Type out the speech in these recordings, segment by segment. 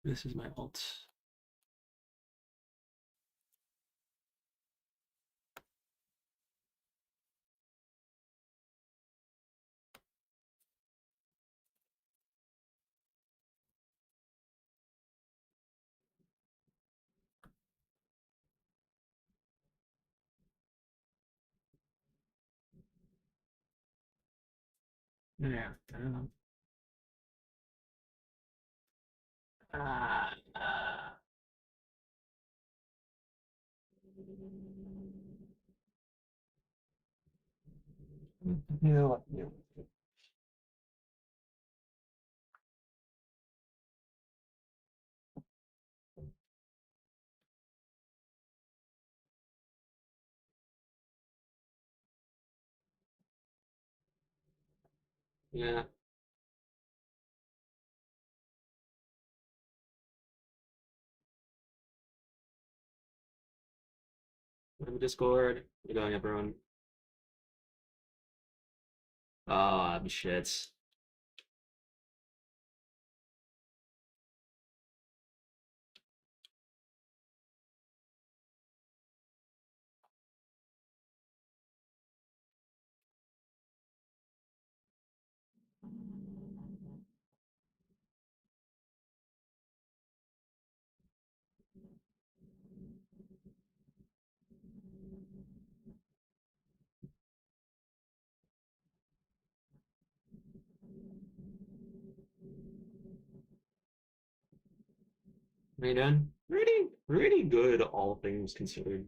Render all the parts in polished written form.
This is my alt. Yeah, I don't know. Uh, yeah. Yeah. I'm Discord. We're going, everyone. Oh, shit. How you doing? Pretty good, all things considered.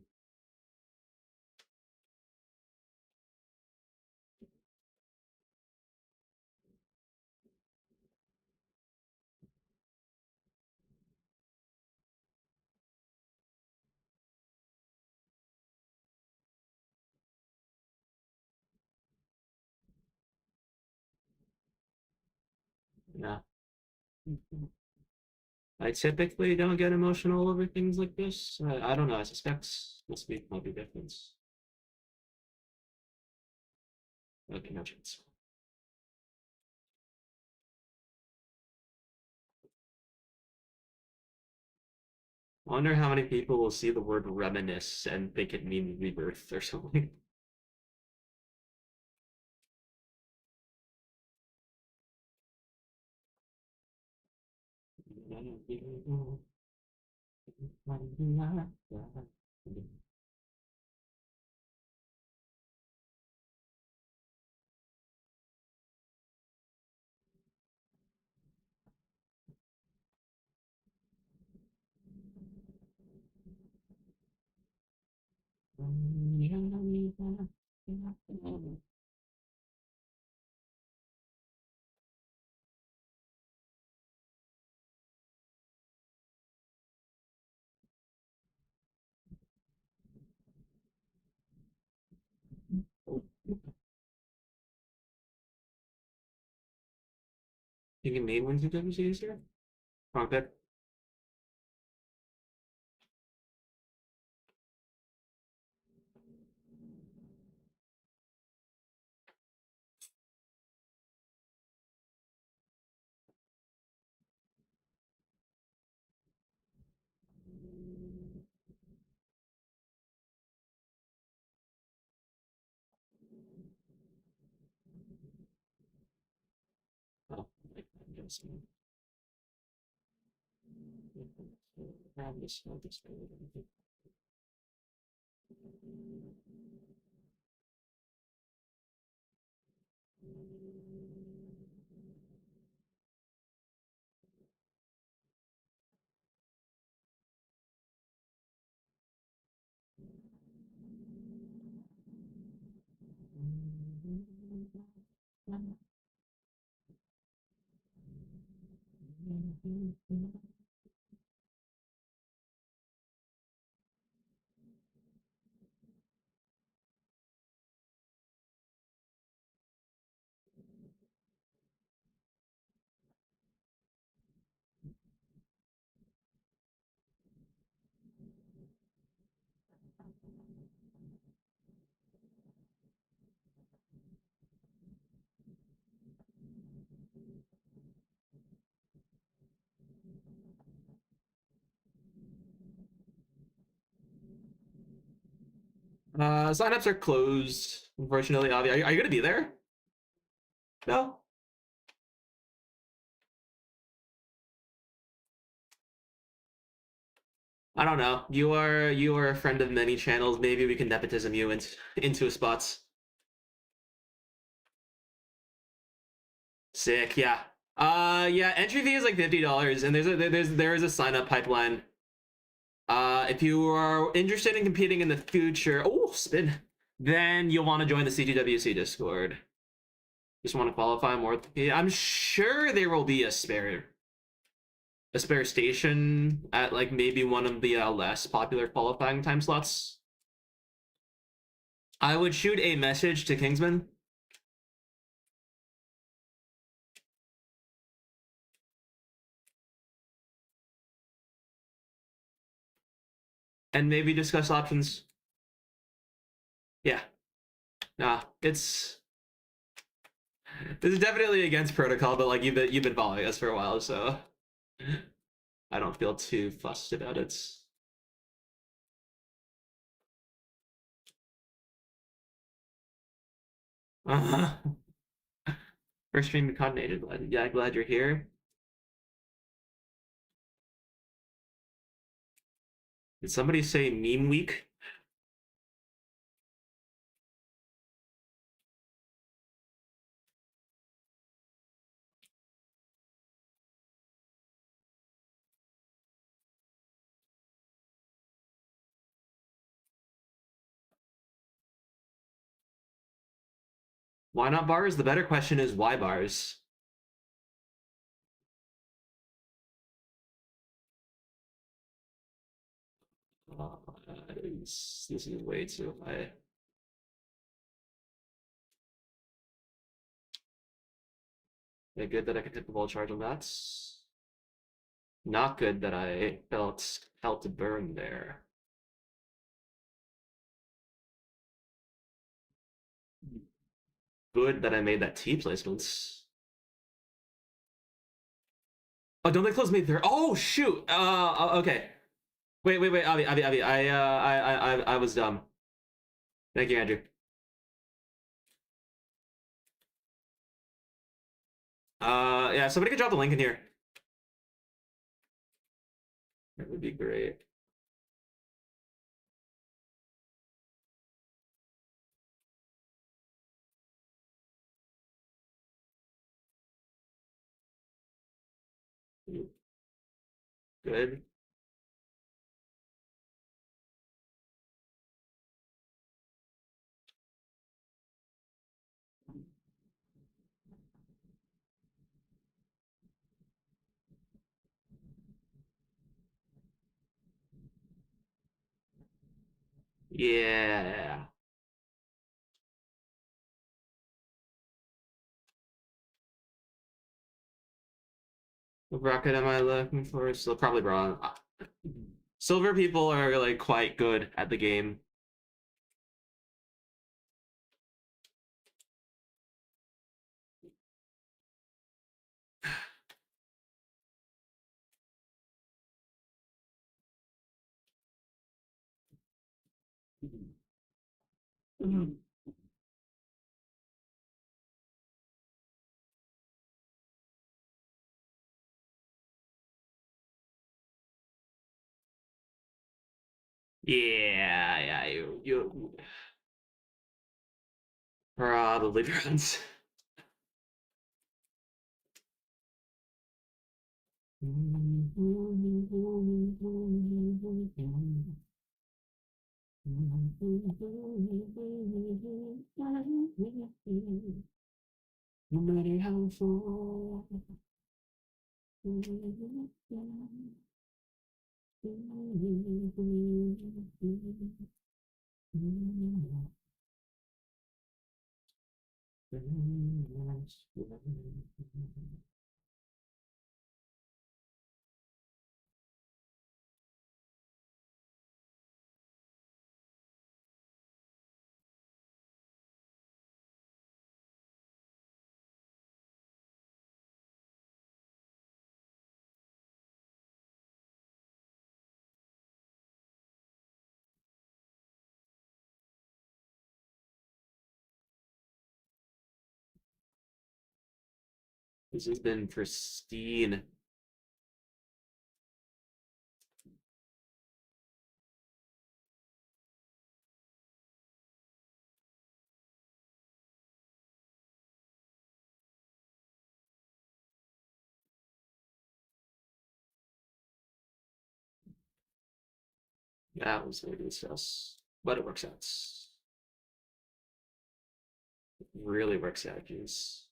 Yeah. I typically don't get emotional over things like this. I don't know. I suspect this week might be different. Okay, no chance. I wonder how many people will see the word reminisce and think it means rebirth or something. You can name ones you don't see here? Wrong pick. Oh, I'm guessing. Grab this. Signups are closed, unfortunately. Avi, are you gonna be there? No. I don't know. You are a friend of many channels. Maybe we can nepotism you into spots. Sick, yeah. Yeah. Entry fee is like $50, and there is a sign up pipeline. If you are interested in competing in the future, oh spin, then you'll want to join the CTWC Discord. Just want to qualify more. I'm sure there will be a spare station at like maybe one of the less popular qualifying time slots. I would shoot a message to Kingsman. And maybe discuss options. Yeah. Nah, this is definitely against protocol, but like you've been following us for a while, so I don't feel too fussed about it. Uh, First stream coordinated. Yeah, glad you're here. Did somebody say meme week? Why not bars? The better question is why bars? Uh, this is way too high. Yeah, good that I could hit the ball charge on that. Not good that I felt to burn there. Good that I made that T placements. Oh, don't they close me there? Oh shoot. Okay. Wait, Avi. I was dumb. Thank you, Andrew. Yeah, somebody could drop the link in here. That would be great. Good. Yeah. What bracket am I looking for? So probably bronze. Silver people are like quite good at the game. Yeah, you probably bronze. No matter how far. This has been pristine. That was maybe discuss, but it works out. It really works out, jeez.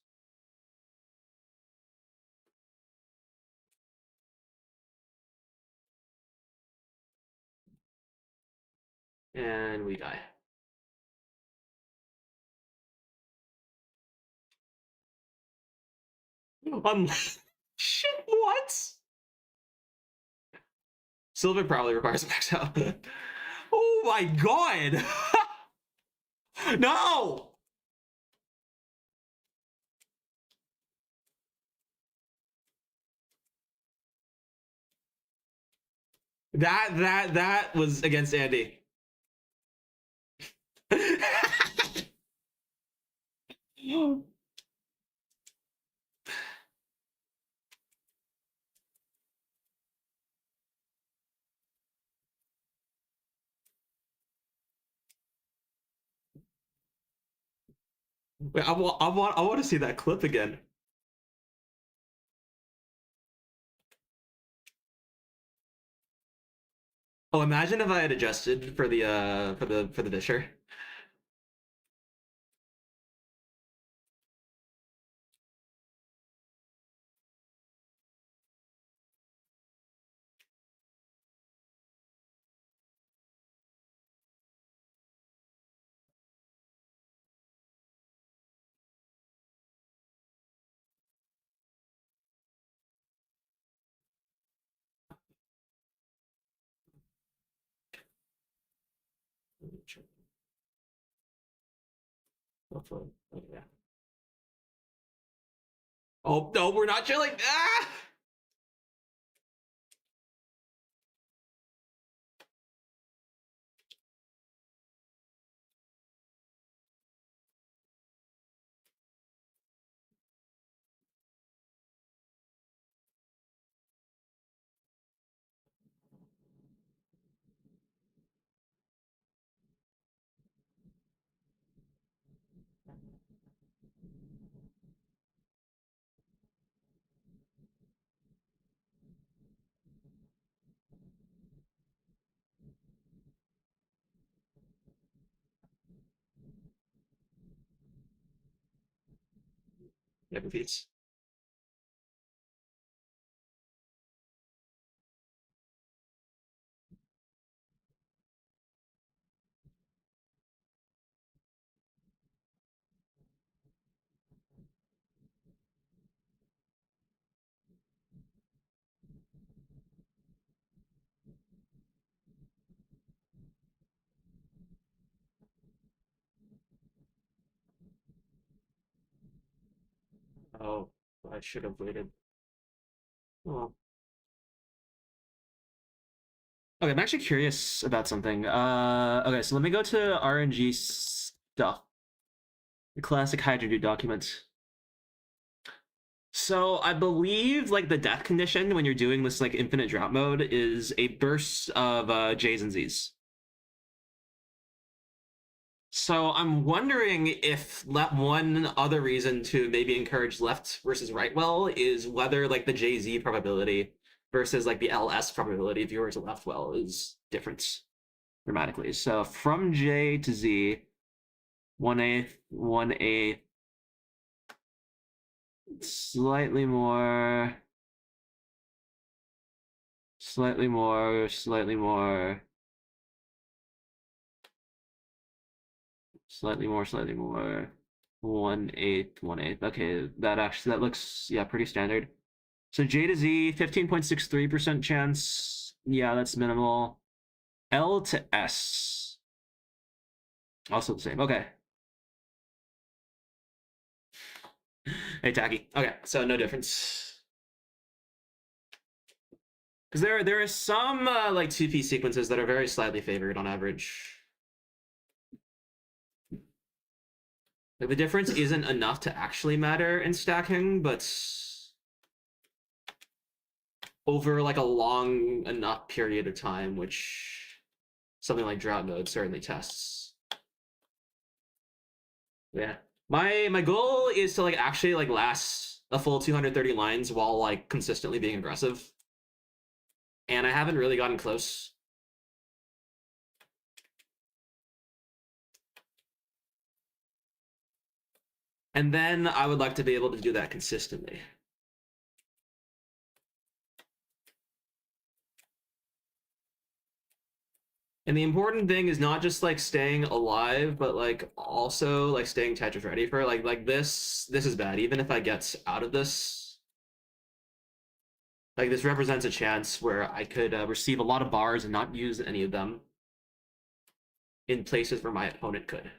And we die. Shit, what? Silver probably requires a max out. Oh my god! No! That was against Andy. Wait, I want to see that clip again. Oh, imagine if I had adjusted for the Disher. Oh yeah. Oh no, we're not chilling. Ah! Yeah, repeats. Oh, I should have waited. Oh. Okay, I'm actually curious about something. Okay, so let me go to RNG stuff. The classic Hydrogen document. So I believe like the death condition when you're doing this like infinite drought mode is a burst of J's and Z's. So I'm wondering if one other reason to maybe encourage left versus right well is whether like the JZ probability versus like the LS probability if you were to left well is different dramatically. So from J to Z, 1/8, 1/8, slightly more, slightly more, slightly more, slightly more, slightly more. 1/8, 1/8. Okay, that looks yeah pretty standard. So J to Z, 15.63% chance. Yeah, that's minimal. L to S, also the same. Okay. Hey, Tacky. Okay, so no difference. Because there are some like 2P sequences that are very slightly favored on average. Like the difference isn't enough to actually matter in stacking, but over like a long enough period of time, which something like drought mode certainly tests. Yeah. My goal is to like actually like last a full 230 lines while like consistently being aggressive. And I haven't really gotten close. And then I would like to be able to do that consistently. And the important thing is not just like staying alive, but like also like staying Tetris ready for like this is bad. Even if I get out of this, like this represents a chance where I could receive a lot of bars and not use any of them in places where my opponent could.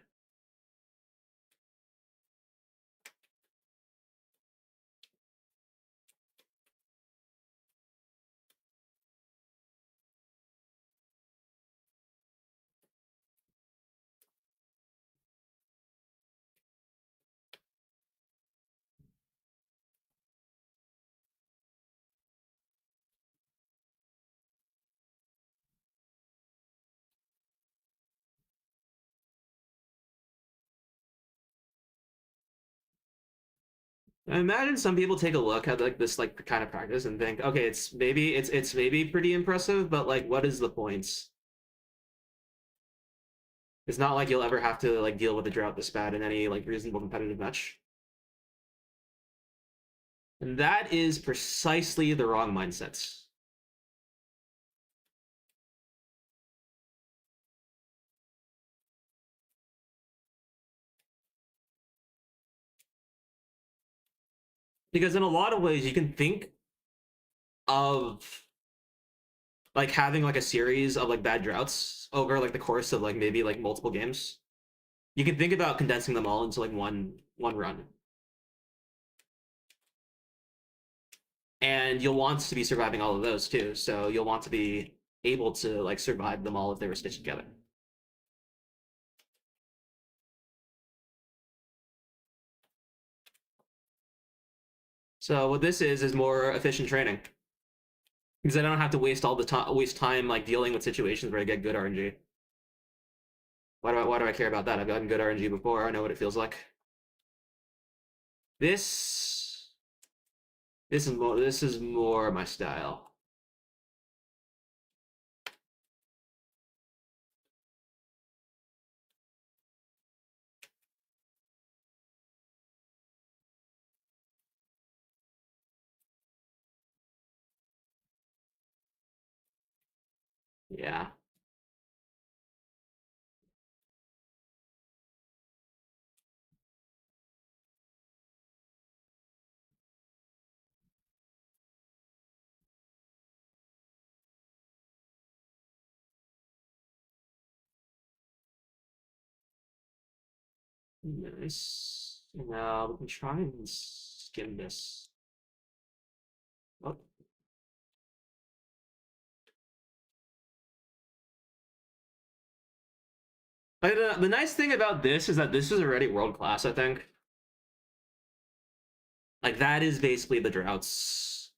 I imagine some people take a look at like this like kind of practice and think, okay, it's maybe pretty impressive, but like what is the point? It's not like you'll ever have to like deal with a drought this bad in any like reasonable competitive match. And that is precisely the wrong mindset. Because in a lot of ways you can think of like having like a series of like bad droughts over like the course of like maybe like multiple games. You can think about condensing them all into like one run. And you'll want to be surviving all of those too. So you'll want to be able to like survive them all if they were stitched together. So what this is more efficient training. Because I don't have to waste time like dealing with situations where I get good RNG. Why do I care about that? I've gotten good RNG before. I know what it feels like. This this is more my style. Yeah. Nice. Now we can try and skim this. Oh. Like, the nice thing about this is that this is already world class, I think. Like that is basically the drought's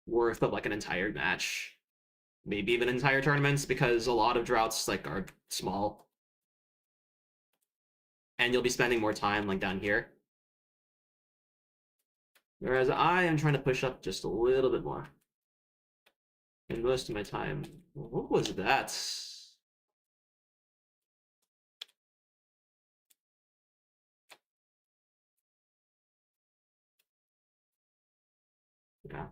worth of like an entire match. Maybe even entire tournaments, because a lot of droughts like are small. And you'll be spending more time like down here. Whereas I am trying to push up just a little bit more. And most of my time. What was that? Yeah.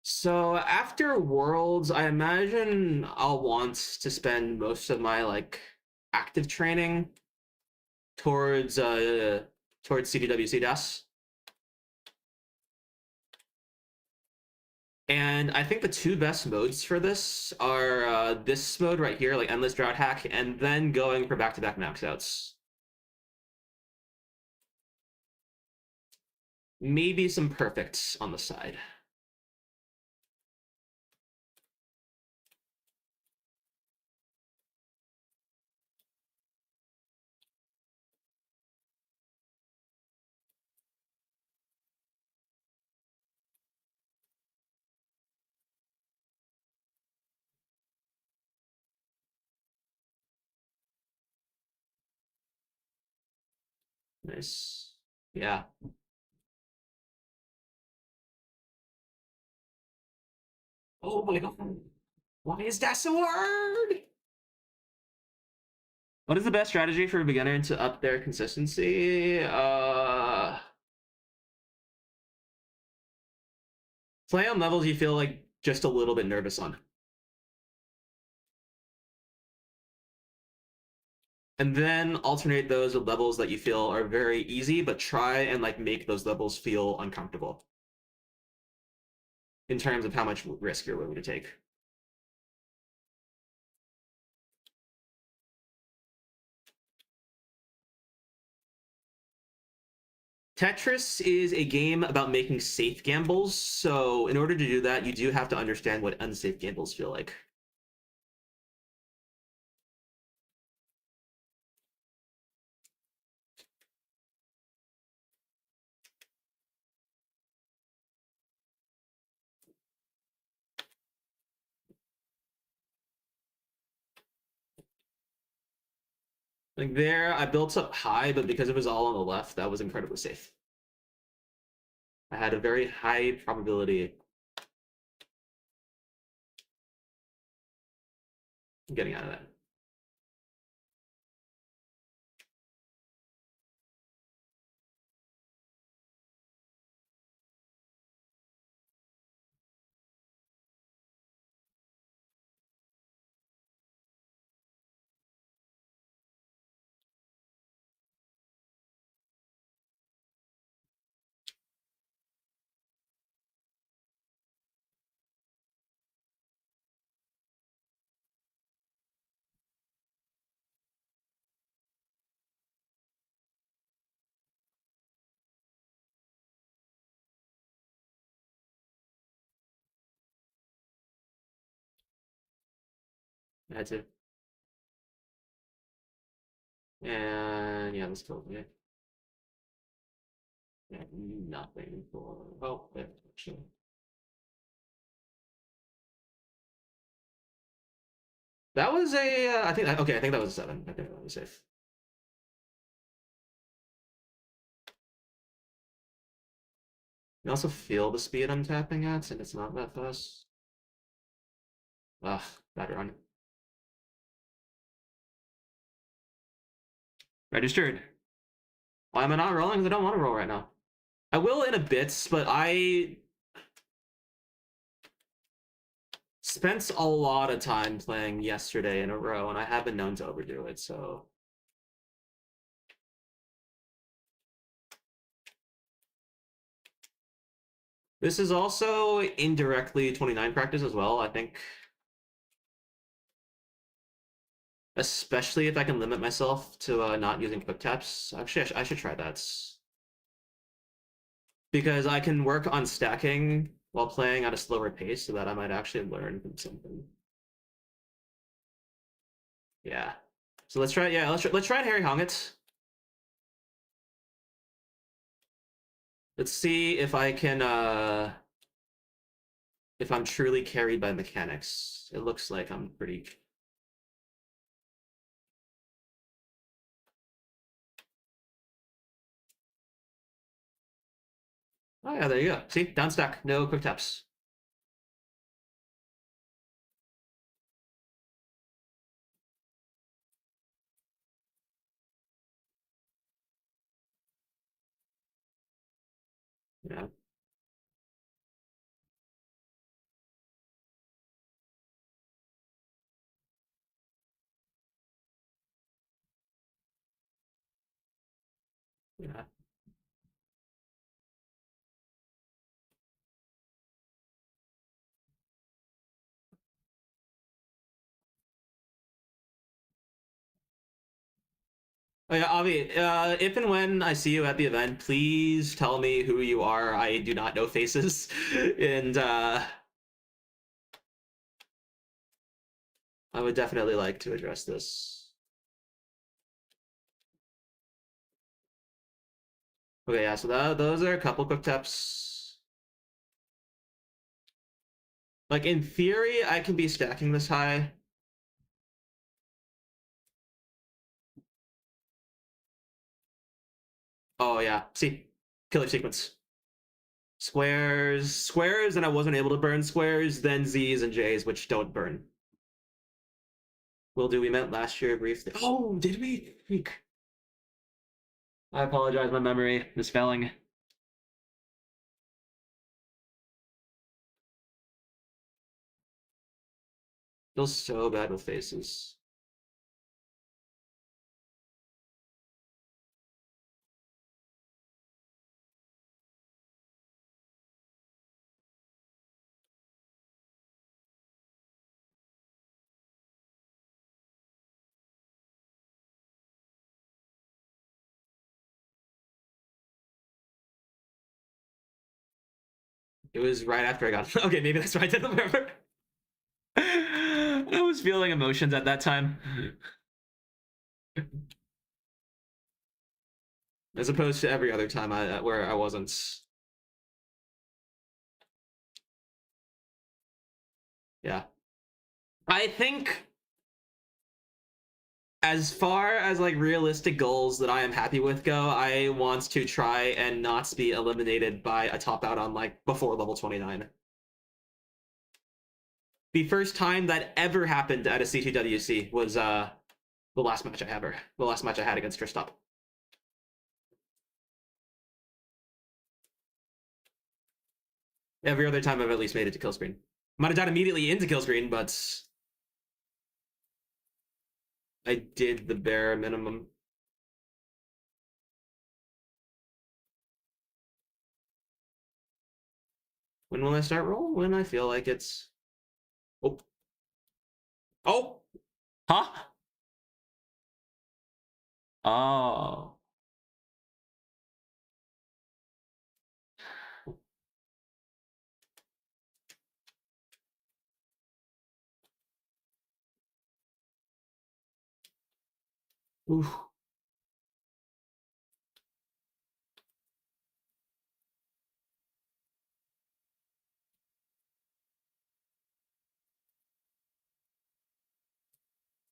So after Worlds, I imagine I'll want to spend most of my like active training towards towards CDWC DAS. And I think the two best modes for this are this mode right here, like Endless Drought Hack, and then going for back-to-back max outs. Maybe some perfects on the side. nice. Yeah. Oh my god. Why is that so hard? What is the best strategy for a beginner to up their consistency? Play on levels you feel like just a little bit nervous on. And then alternate those with levels that you feel are very easy, but try and like make those levels feel uncomfortable in terms of how much risk you're willing to take. Tetris is a game about making safe gambles, so in order to do that, you do have to understand what unsafe gambles feel like. Like there, I built up high, but because it was all on the left, that was incredibly safe. I had a very high probability of getting out of that. I had to. And yeah, this killed me. Yeah, nothing for. Oh, yeah, actually. That was a. I think. Okay, I think that was a 7. I think that was safe. You also feel the speed I'm tapping at, and it's not that fast. Ugh, bad run. Registered. Why am I not rolling? Because I don't want to roll right now. I will in a bit, but I spent a lot of time playing yesterday in a row, and I have been known to overdo it, so. This is also indirectly 29 practice as well, I think. Especially if I can limit myself to not using quick taps. Actually, I should try that. Because I can work on stacking while playing at a slower pace so that I might actually learn from something. Yeah. So let's try, yeah, let's try and Harry Hong it. Let's see if I can, if I'm truly carried by mechanics. It looks like I'm pretty. Oh yeah, there you go. See, down stack, no quick taps. Yeah. Yeah. Oh yeah, Avi, if and when I see you at the event, please tell me who you are. I do not know faces. And I would definitely like to address this. Okay, yeah, so those are a couple quick tips. Like, in theory, I can be stacking this high. Oh yeah, see, killer sequence. Squares, and I wasn't able to burn squares. Then Z's and J's, which don't burn. Will do. We met last year briefly. Oh, did we? Freak. I apologize. My memory is failing. Feels so bad with faces. It was right after I got. Okay, maybe that's why I didn't remember. I was feeling emotions at that time, as opposed to every other time where I wasn't. Yeah, I think as far as like realistic goals that I am happy with go, I want to try and not be eliminated by a top out on like before level 29. The first time that ever happened at a C2WC was the last match I had against Kristoff. Every other time I've at least made it to kill screen. Might have died immediately into kill screen, but I did the bare minimum. When will I start roll? When I feel like it's. Oh. Oh! Huh? Oh. Oof.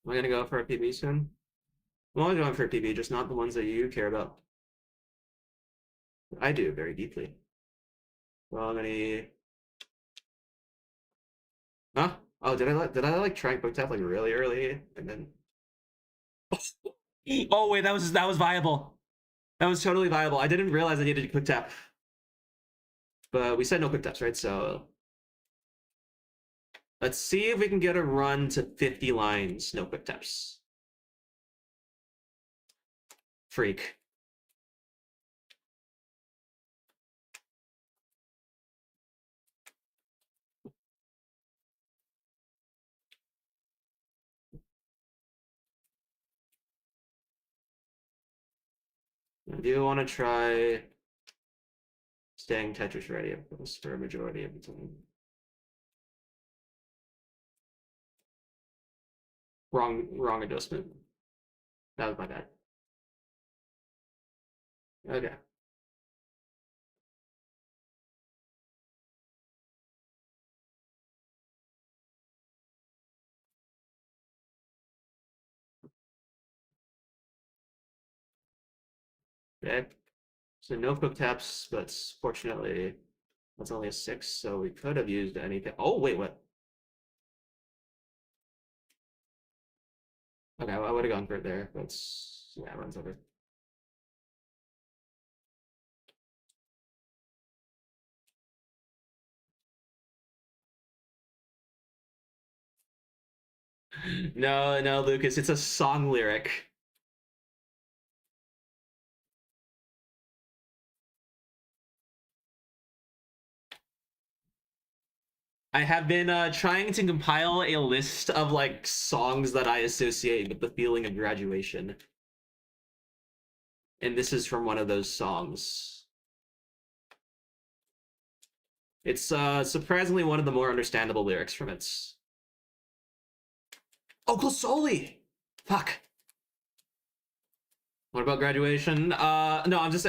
Am I gonna go for a PB soon? I'm always going for a PB, just not the ones that you care about. I do very deeply. Well, I'm gonna. Huh? Oh, did I like try and quick tap like really early and then? Oh wait, that was viable. That was totally viable. I didn't realize I needed to quick tap, but we said no quick taps, right? So let's see if we can get a run to 50 lines, no quick taps. Freak. I do want to try staying Tetris ready, of course, for a majority of the time. Wrong adjustment. That was my bad. Okay. Okay. So no quick taps, but fortunately that's only a 6, so we could have used anything. Oh wait, what? Okay, I would have gone for it there, but yeah, it runs over. No, Lucas, it's a song lyric. I have been trying to compile a list of like songs that I associate with the feeling of graduation. And this is from one of those songs. It's surprisingly one of the more understandable lyrics from it. Oh, Glosoli! Fuck. What about graduation? No, I'm just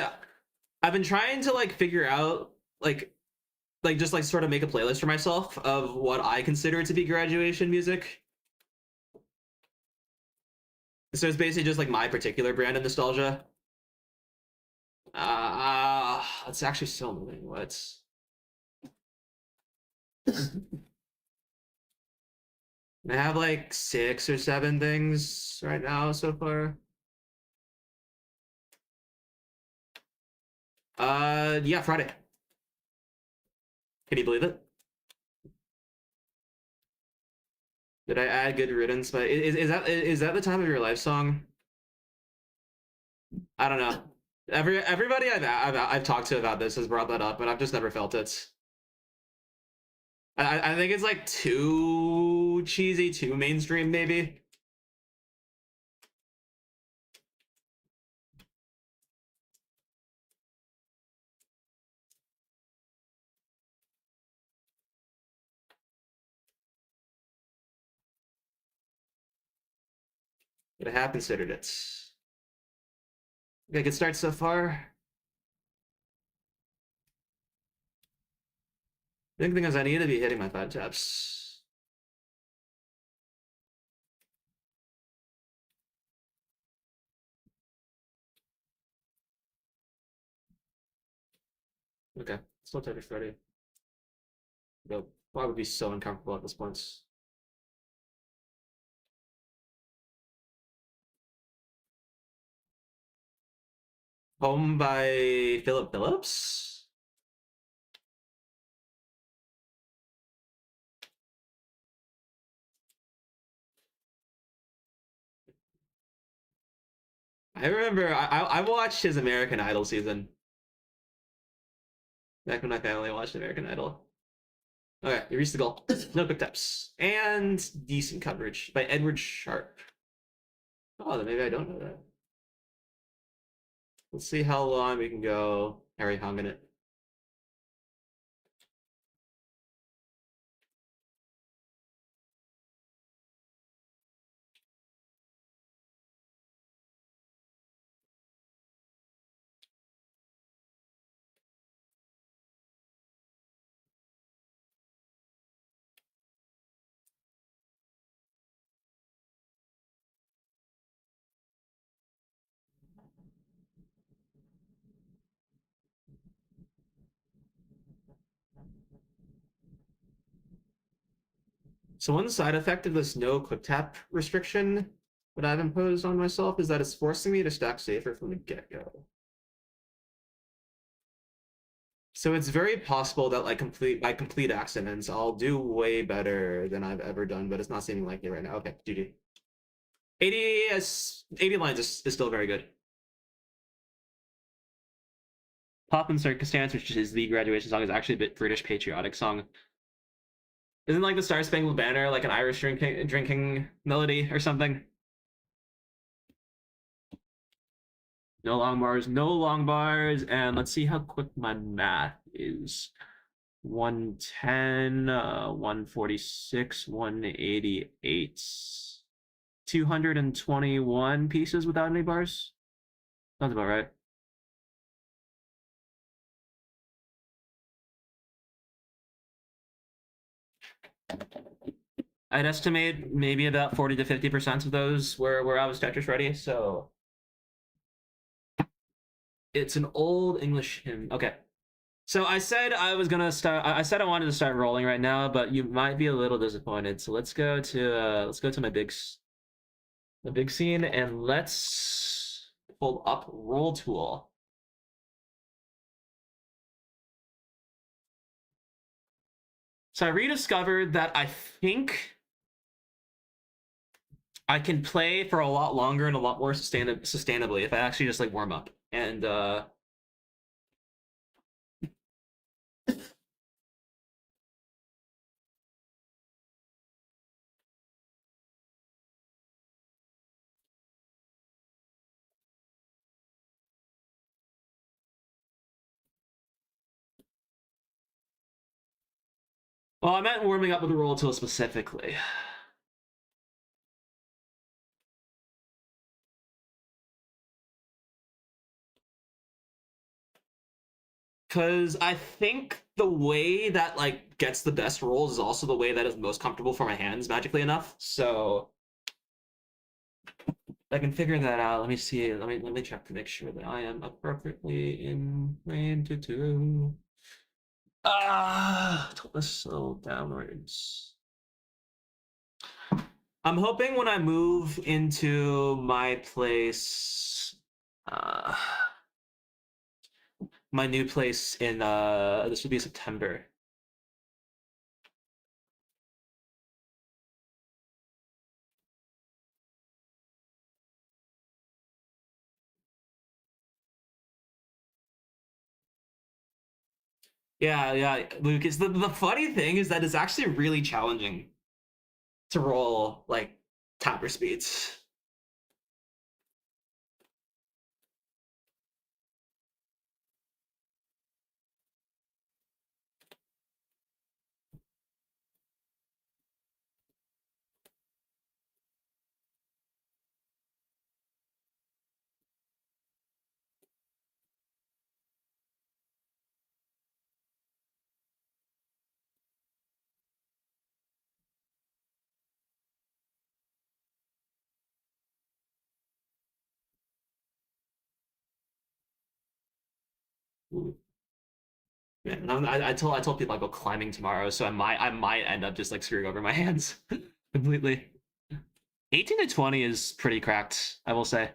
I've been trying to like figure out like just like sort of make a playlist for myself of what I consider to be graduation music. So it's basically just like my particular brand of nostalgia. That's actually so annoying. What? I have like 6 or 7 things right now so far. Yeah, Friday. Can you believe it? Did I add Good Riddance? But is that the time of your life song? I don't know. Everybody I've talked to about this has brought that up, but I've just never felt it. I think it's like too cheesy, too mainstream, maybe. But I have considered it. Okay, good start so far. The thing is, I need to be hitting my 5 taps. Okay, still Tetris ready. But why would be so uncomfortable at this point? Home by Philip Phillips. I remember I watched his American Idol season back when my family watched American Idol. Okay, you reached the goal. No quick taps. And decent coverage by Edward Sharp. Oh, then maybe I don't know that. Let's see how long we can go Harry Hung in it. So one side effect of this no quick tap restriction that I've imposed on myself is that it's forcing me to stack safer from the get-go. So it's very possible that like by complete accidents, I'll do way better than I've ever done, but it's not seeming likely right now. Okay, GG. 80 lines is still very good. Pop and Circumstance, which is the graduation song, is actually a bit British patriotic song. Isn't like the Star Spangled Banner like an Irish drinking melody or something? No long bars, no long bars, and let's see how quick my math is. 110, 146, 188, 221 pieces without any bars. Sounds about right. I'd estimate maybe about 40 to 50% of those were where I was Tetris ready, so it's an old English hymn. Okay. So I said I was gonna start. I said I wanted to start rolling right now, but you might be a little disappointed. So let's go to my the big scene, and let's pull up Roll Tool. So I rediscovered that I think I can play for a lot longer and a lot more sustainably if I actually just like warm up. And well, I meant warming up with the Roll Tool specifically. Because I think the way that like gets the best rolls is also the way that is most comfortable for my hands magically enough. So I can figure that out. Let me see. Let me check to make sure that I am appropriately in range to do. Let's slow downwards. I'm hoping when I move into my place, uh, my new place in this would be September. Yeah, Lucas. The funny thing is that it's actually really challenging to roll like tapper speeds. Yeah, I told people I go climbing tomorrow, so I might end up just like screwing over my hands completely. 18 to 20 is pretty cracked, I will say.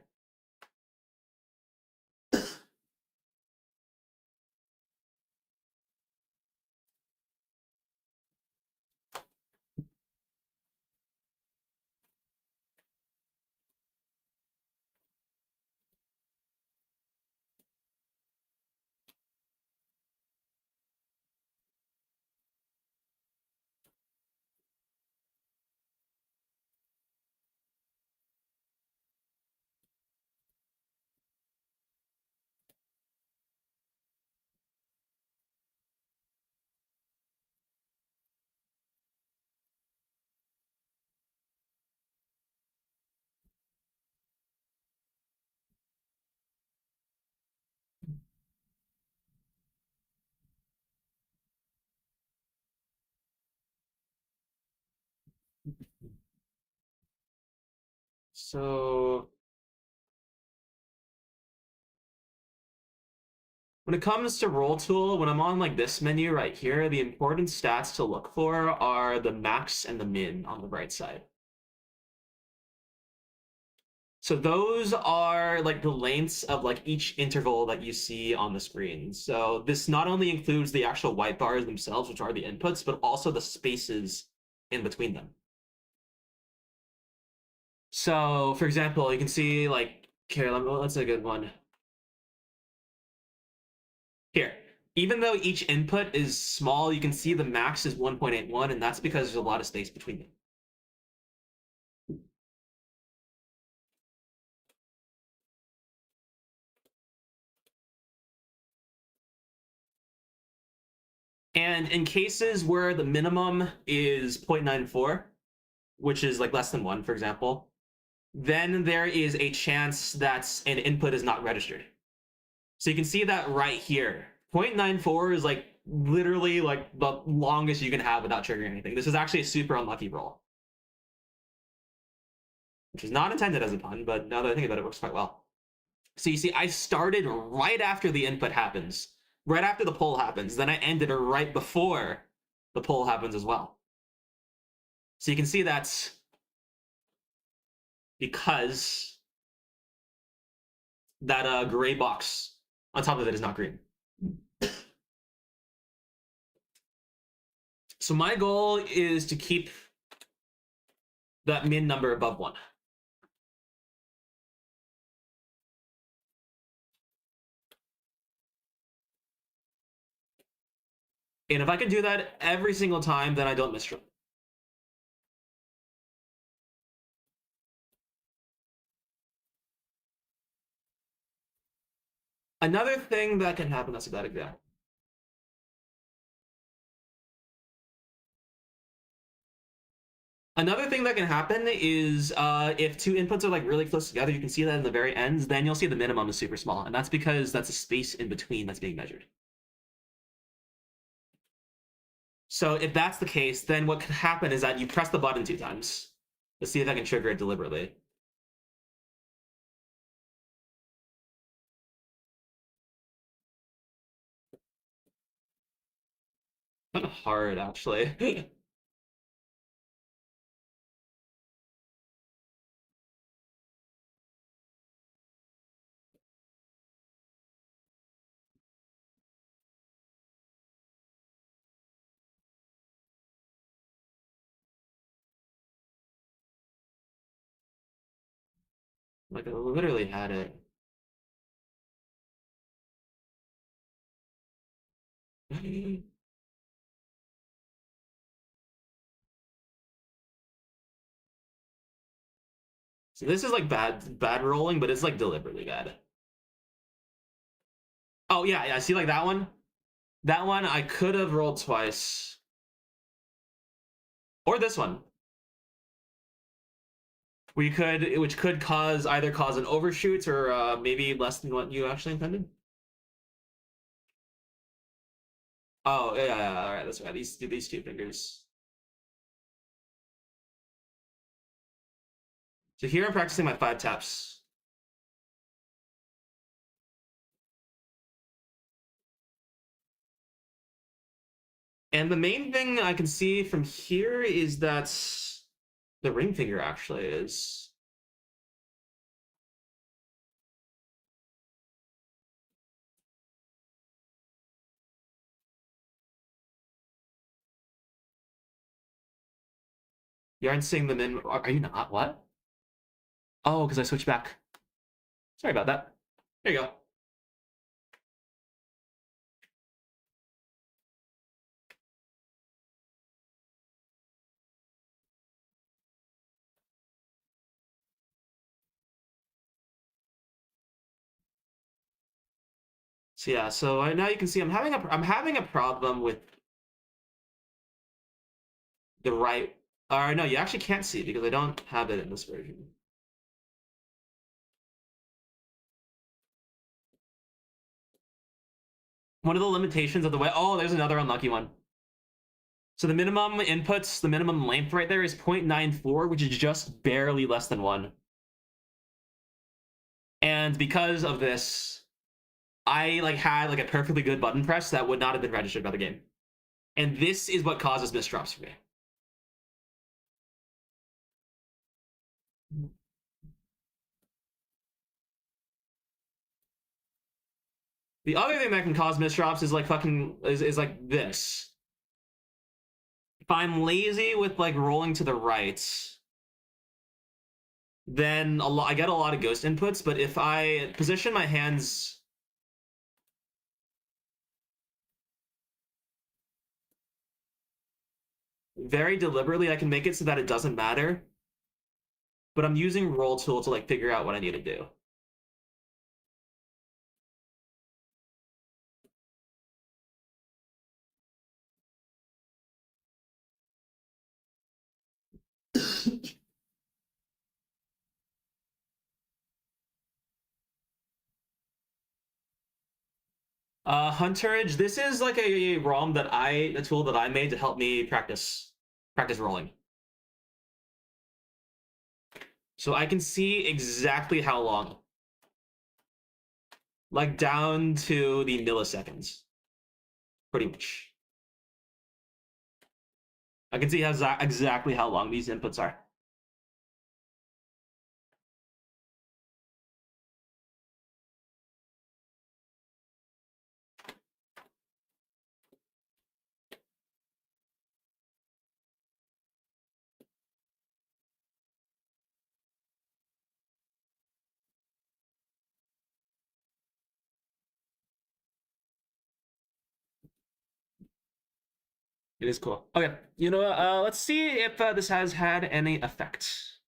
So when it comes to roll tool, when I'm on like this menu right here, the important stats to look for are the max and the min on the right side. So those are like the lengths of like each interval that you see on the screen. So this not only includes the actual white bars themselves, which are the inputs, but also the spaces in between them. So for example, you can see like here, let's a good one. Here, even though each input is small, you can see the max is 1.81, and that's because there's a lot of space between them. And in cases where the minimum is 0.94, which is like less than 1, for example, then there is a chance that an input is not registered. So you can see that right here. 0.94 is like literally like the longest you can have without triggering anything. This is actually a super unlucky roll, which is not intended as a pun, but now that I think about it, it works quite well. So you see, I started right after the input happens, right after the poll happens. Then I ended right before the poll happens as well. So you can see that's because that gray box on top of it is not green. So my goal is to keep that min number above 1. And if I can do that every single time, then I don't miss roll. Another thing that can happen, that's a bad example. Another thing that can happen is if two inputs are like really close together, you can see that in the very ends, then you'll see the minimum is super small. And that's because that's a space in between that's being measured. So if that's the case, then what could happen is that you press the button 2 times. Let's see if I can trigger it deliberately. Kind of hard, actually. Like, I literally had it. So this is like bad rolling, but it's like deliberately bad. Oh yeah, yeah. See, like that one. That one I could have rolled twice, or this one. Which could cause either cause an overshoot or maybe less than what you actually intended. Oh yeah, yeah, yeah, all right, that's right. These two fingers. So here I'm practicing my 5 taps. And the main thing I can see from here is that the ring finger actually is. You aren't seeing them in. Are you not? What? Oh, because I switched back. Sorry about that. There you go. So yeah, so now you can see I'm having a problem with the right. Or no, you actually can't see because I don't have it in this version. One of the limitations of the way. Oh, there's another unlucky one. So the minimum inputs, the minimum length right there is 0.94, which is just barely less than 1. And because of this, I like had like a perfectly good button press that would not have been registered by the game. And this is what causes misdrops for me. The other thing that can cause misdrops is like fucking is like this. If I'm lazy with like rolling to the right, then I get a lot of ghost inputs. But if I position my hands very deliberately, I can make it so that it doesn't matter. But I'm using roll tool to like figure out what I need to do. Hunterage. This is like a ROM a tool that I made to help me practice rolling. So I can see exactly how long, like down to the milliseconds, pretty much. I can see exactly how long these inputs are. It is cool. Okay, you know, let's see if this has had any effect.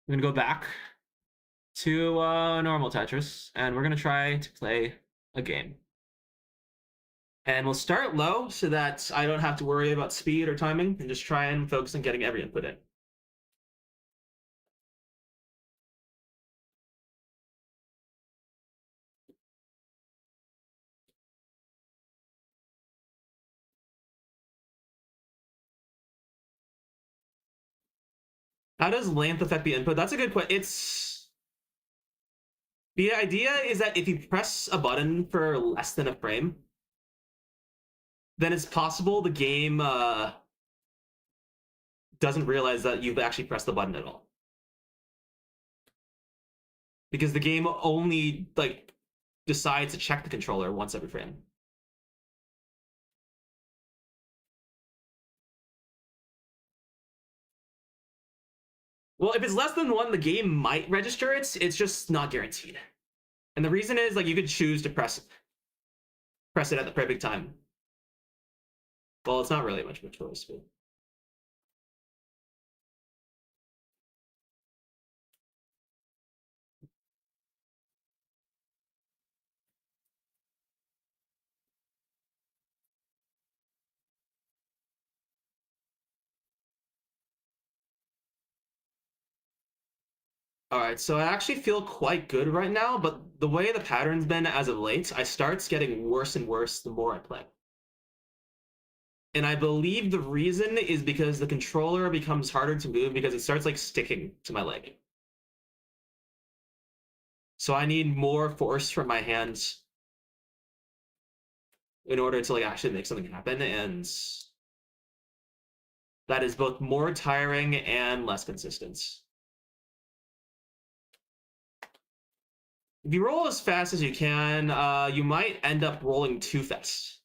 I'm gonna go back to normal Tetris, and we're gonna try to play a game. And we'll start low so that I don't have to worry about speed or timing, and just try and focus on getting every input in. How does length affect the input? That's a good question. The idea is that if you press a button for less than a frame, then it's possible the game doesn't realize that you've actually pressed the button at all. Because the game only like decides to check the controller once every frame. Well, if it's less than one, the game might register it. It's just not guaranteed. And the reason is like you could choose to press it at the perfect time. Well, it's not really much of a choice, but all right, so I actually feel quite good right now, but the way the pattern's been as of late, I starts getting worse and worse the more I play. And I believe the reason is because the controller becomes harder to move because it starts like sticking to my leg. So I need more force from my hands in order to like actually make something happen, and that is both more tiring and less consistent. If you roll as fast as you can, you might end up rolling too fast.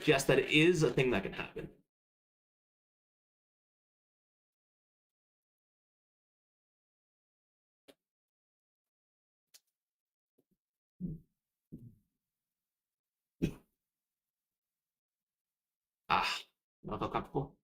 Yes, that is a thing that can happen. Ah, not feel comfortable.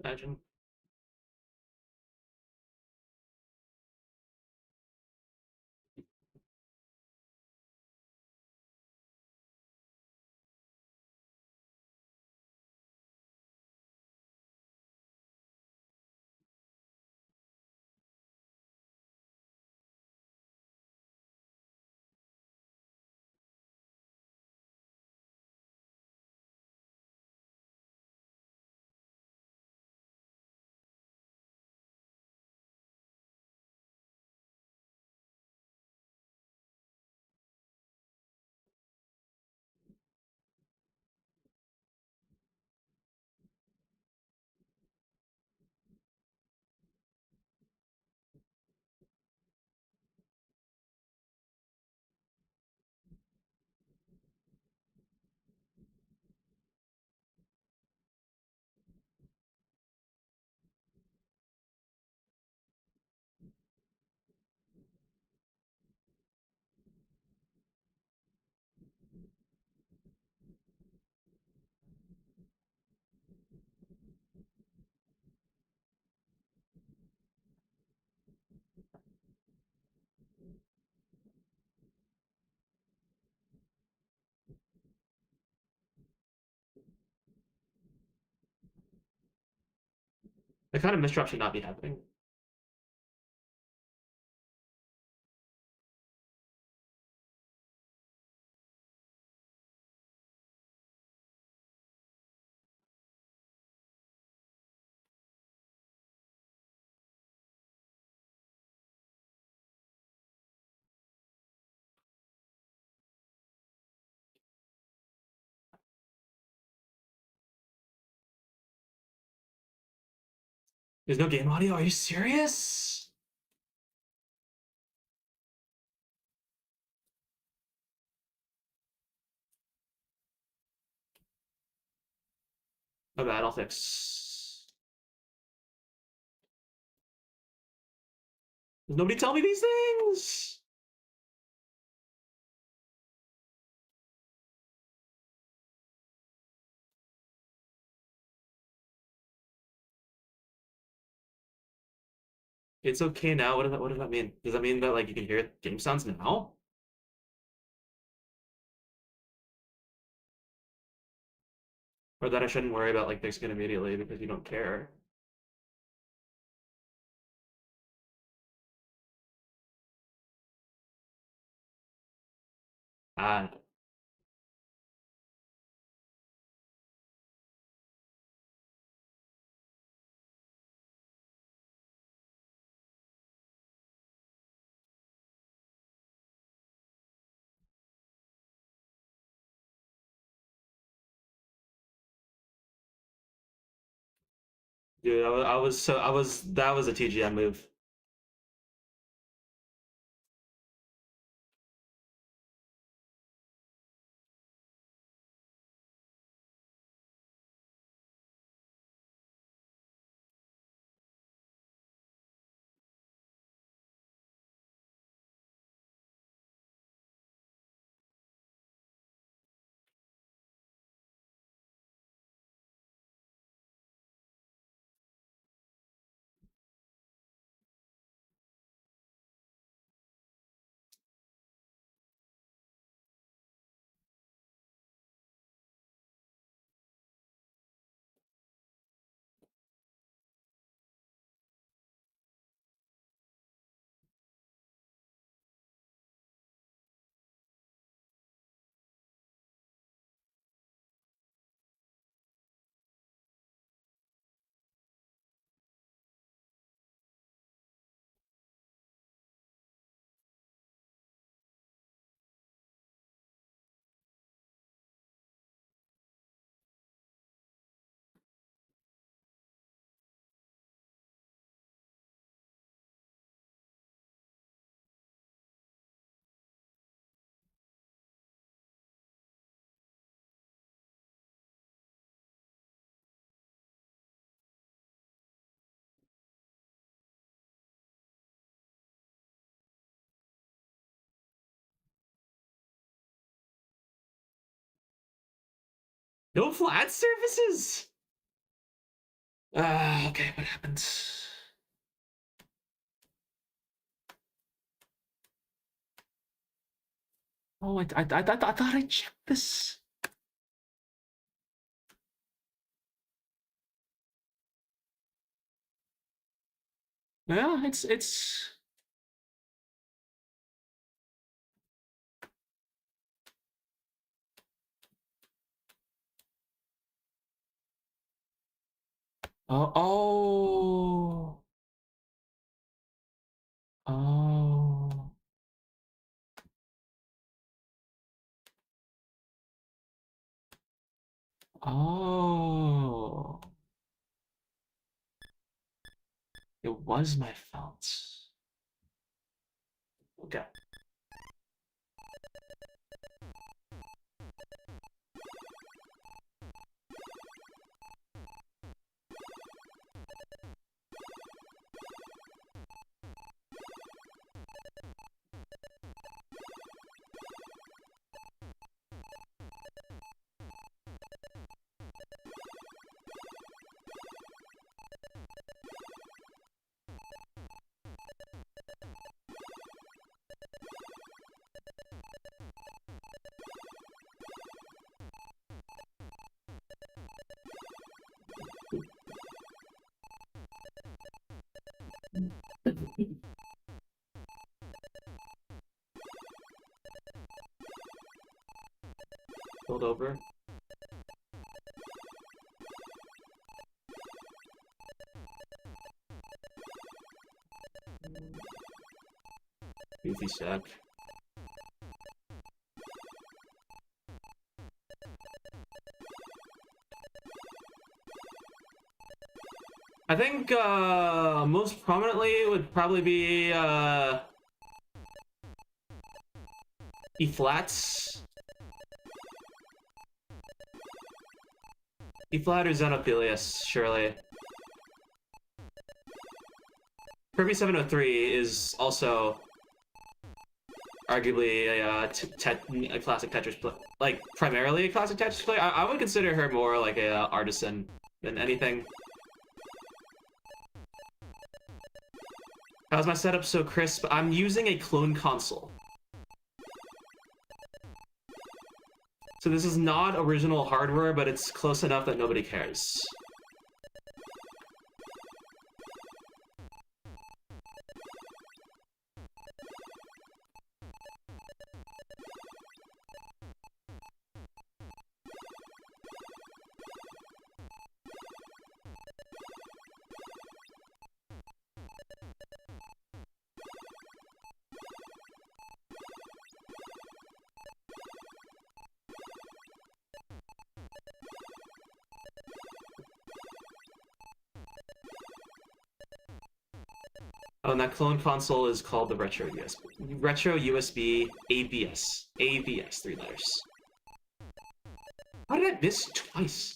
Imagine. That kind of misdrop should not be happening. There's no game audio? Are you serious? My bad, I'll fix. Does nobody tell me these things? It's okay now. What does that mean? Does that mean that like you can hear game sounds now? Or that I shouldn't worry about like fixing it immediately because you don't care? Ah, dude, that was a TGM move. No flat surfaces? Okay, what happened? Oh, I thought I checked this. Yeah, it's. Oh, oh, oh, oh. It was my fault. Okay. Hold over. Easy sack. I think most prominently would probably be E flats. E flat or Xenophilius, surely. Kirby 703 is also arguably a classic Tetris player, like primarily a classic Tetris player. I would consider her more like a artisan than anything. How's my setup so crisp? I'm using a clone console. So this is not original hardware, but it's close enough that nobody cares. Oh, and that clone console is called the Retro USB. Retro USB AVS. AVS, 3 letters. How did I miss twice?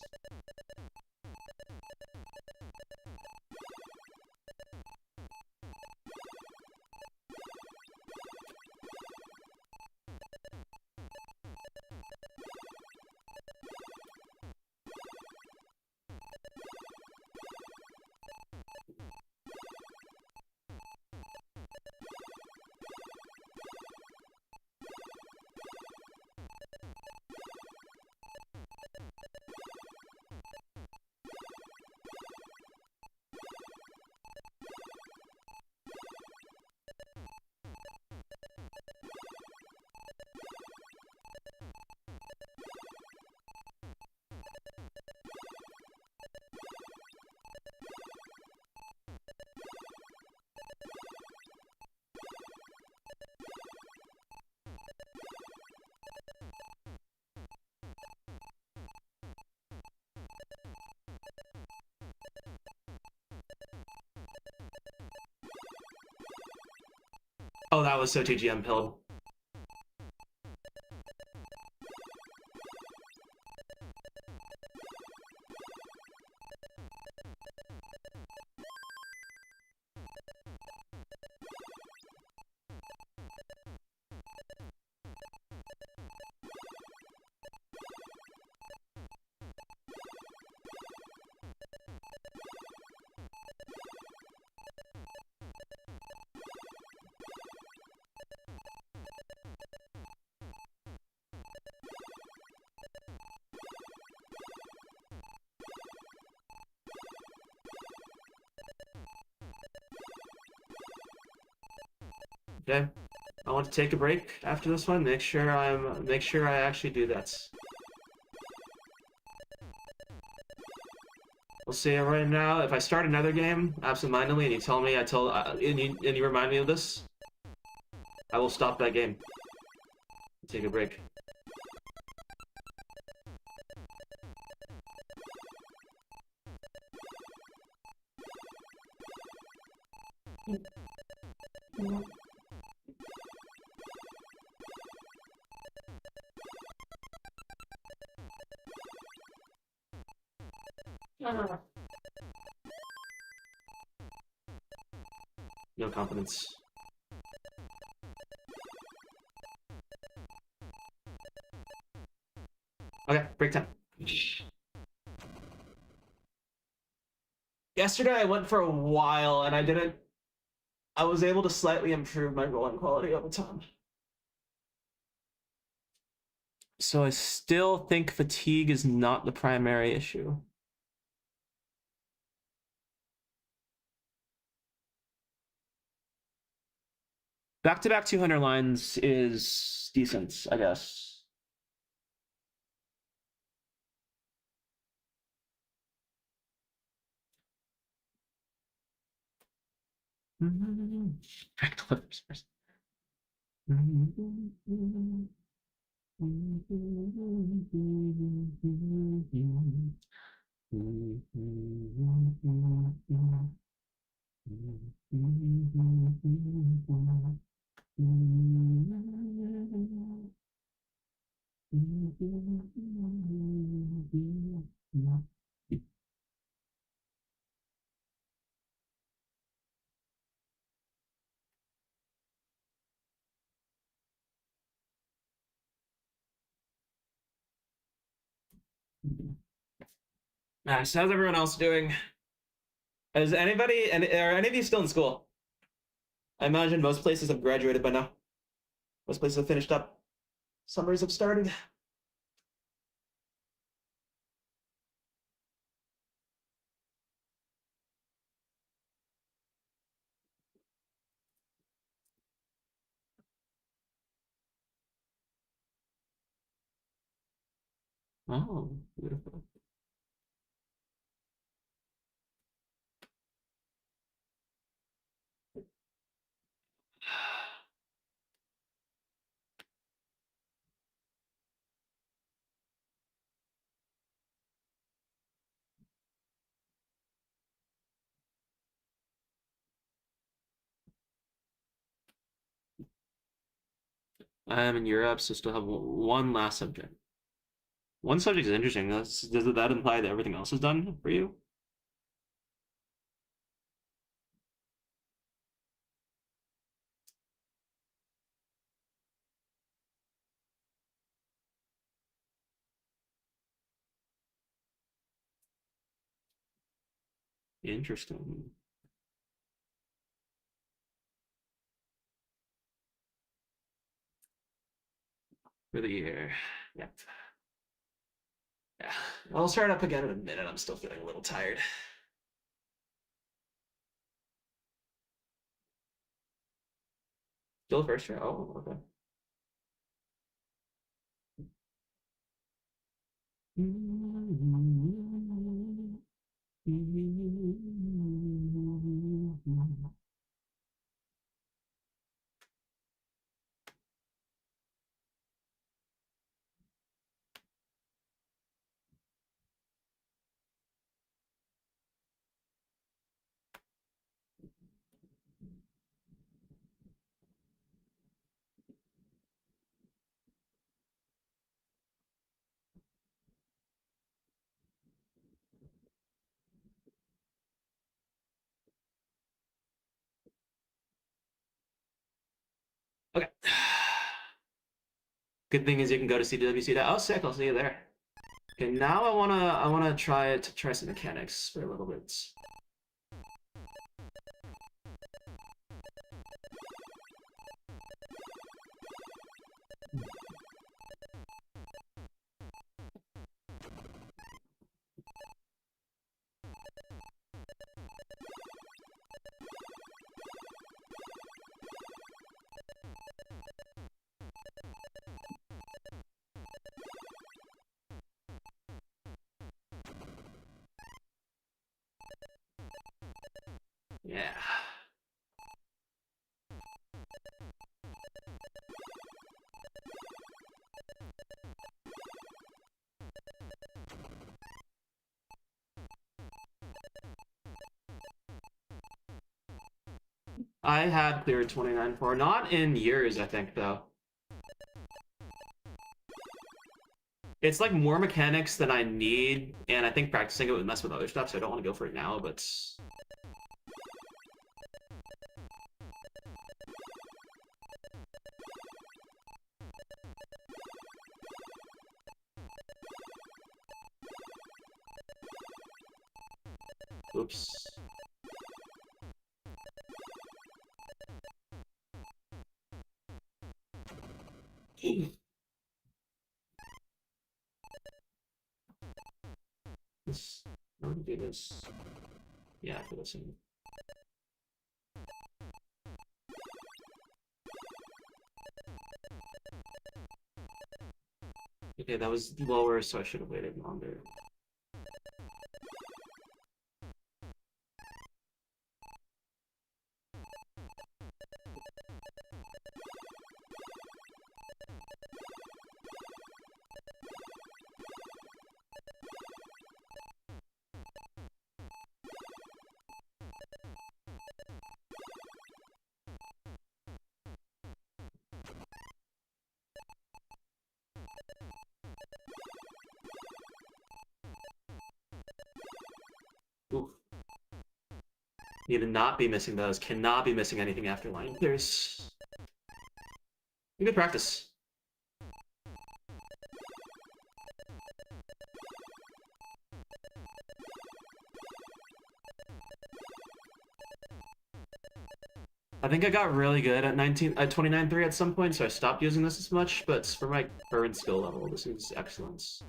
Oh, that was so TGM pilled. Okay. I want to take a break after this one. Make sure I actually do that. We'll see right now. If I start another game absentmindedly and you tell me and you remind me of this, I will stop that game. Take a break. No confidence. Okay, break time. Yesterday I went for a while and I was able to slightly improve my rolling quality over time. So I still think fatigue is not the primary issue. Back-to-back 200 lines is decent, I guess. Nice. How's everyone else doing? Is anybody, and are any of you still in school? I imagine most places have graduated by now. Most places have finished up. Summers have started. Oh, beautiful. I'm in Europe, so still have one last subject. One subject is interesting. Does that imply that everything else is done for you? Interesting. For the year. Yep. Yeah. I'll start up again in a minute. I'm still feeling a little tired. Still first year? Oh, okay. Okay. Good thing is you can go to CWC. Oh, sick! I'll see you there. Okay, now I wanna try some mechanics for a little bit. Yeah. I had cleared 29 for not in years, I think though. It's like more mechanics than I need, and I think practicing it would mess with other stuff, so I don't want to go for it now, but oops. This, I'm gonna do this. Yeah, for this one. Okay, that was lower, so I should have waited longer. Ooh. Need to not be missing those. Cannot be missing anything after line. There's good practice. I think I got really good at 29.3 at some point, so I stopped using this as much, but for my current skill level, this is excellence.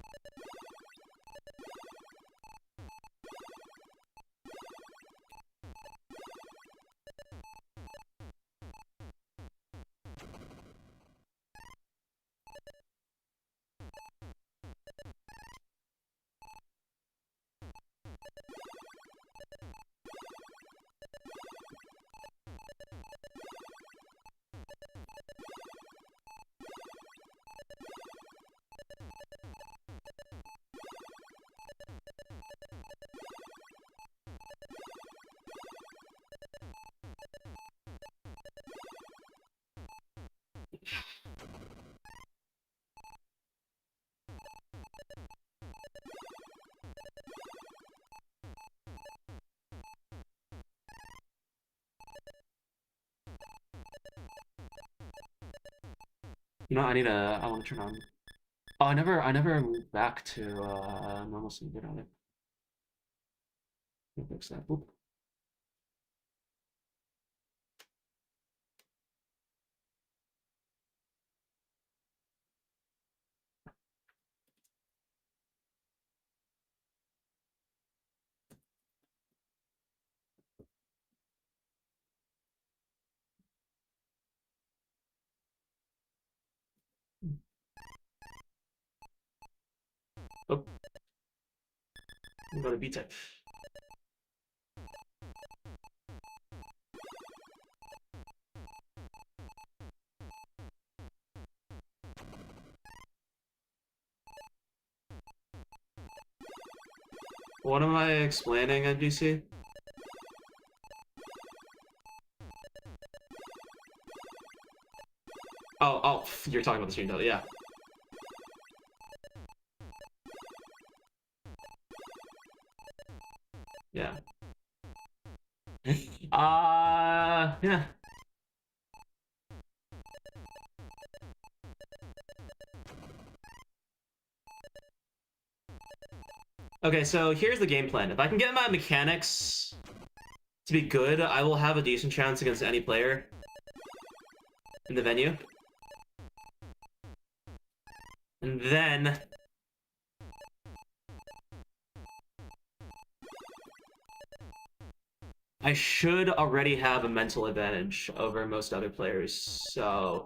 You know, I want to turn on. Oh, I never moved back to normal speed on it. Fix that. Oop. Oh, go to B type. What am I explaining at DC? Oh, you're talking about the stream though, yeah. Yeah. Yeah. Okay, so here's the game plan. If I can get my mechanics to be good, I will have a decent chance against any player in the venue. And then I should already have a mental advantage over most other players, so...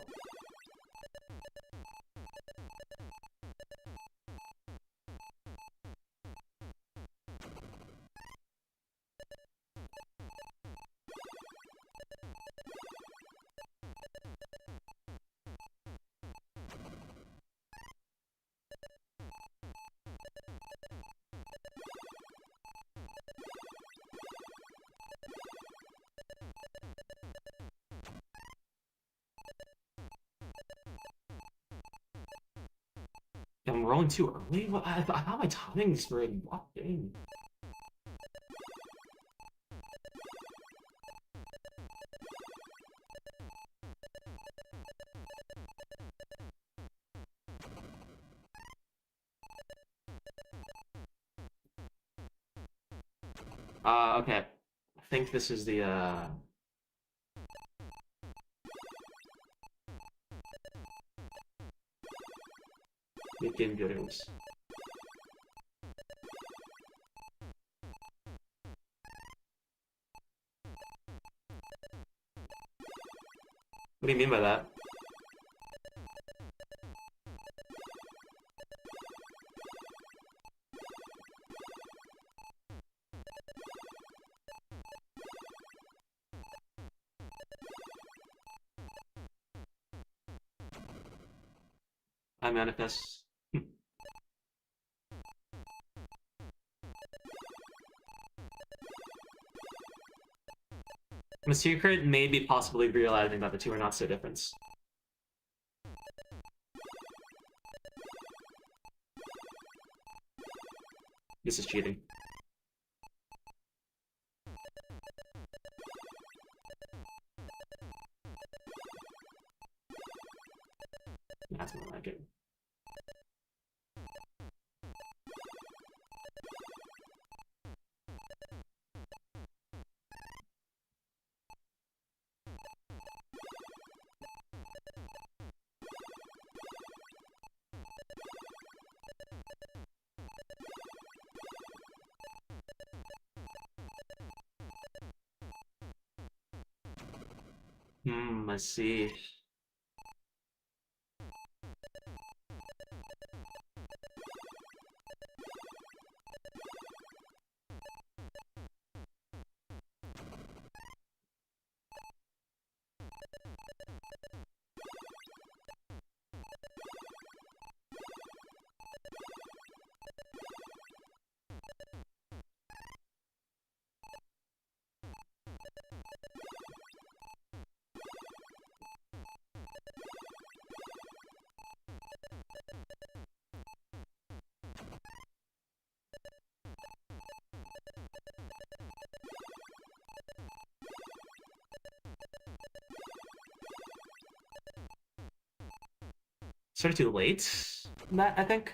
I'm rolling too early? What? I thought my timings were locked in. Okay. I think this is the, mid-game jitters. What do you mean by that? I manifest. The secret may be possibly realizing that the two are not so different. This is cheating. That's more like it. I see. Sort of too late. That I think.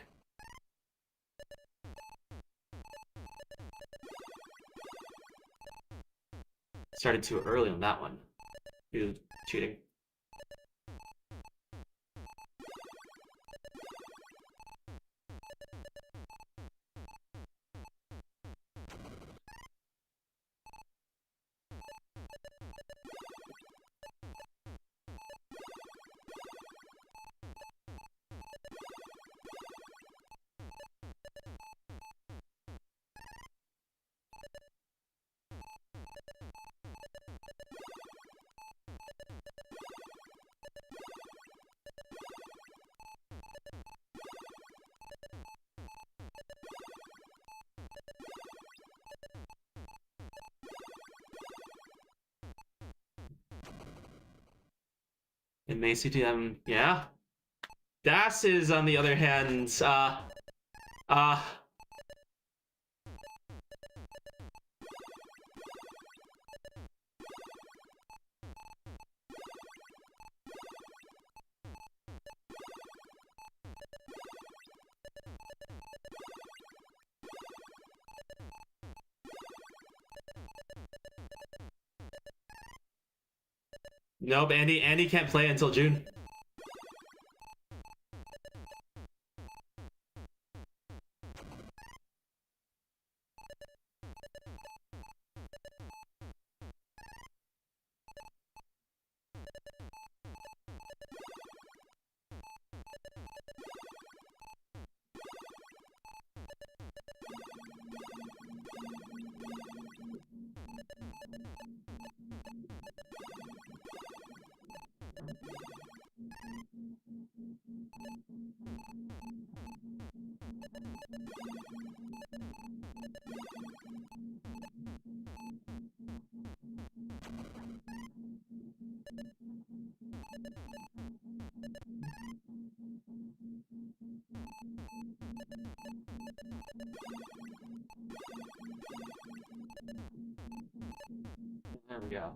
Started too early on that one. Due to cheating. In May CTM, yeah. Das is on the other hand, uh nope, Andy can't play until June. There we go.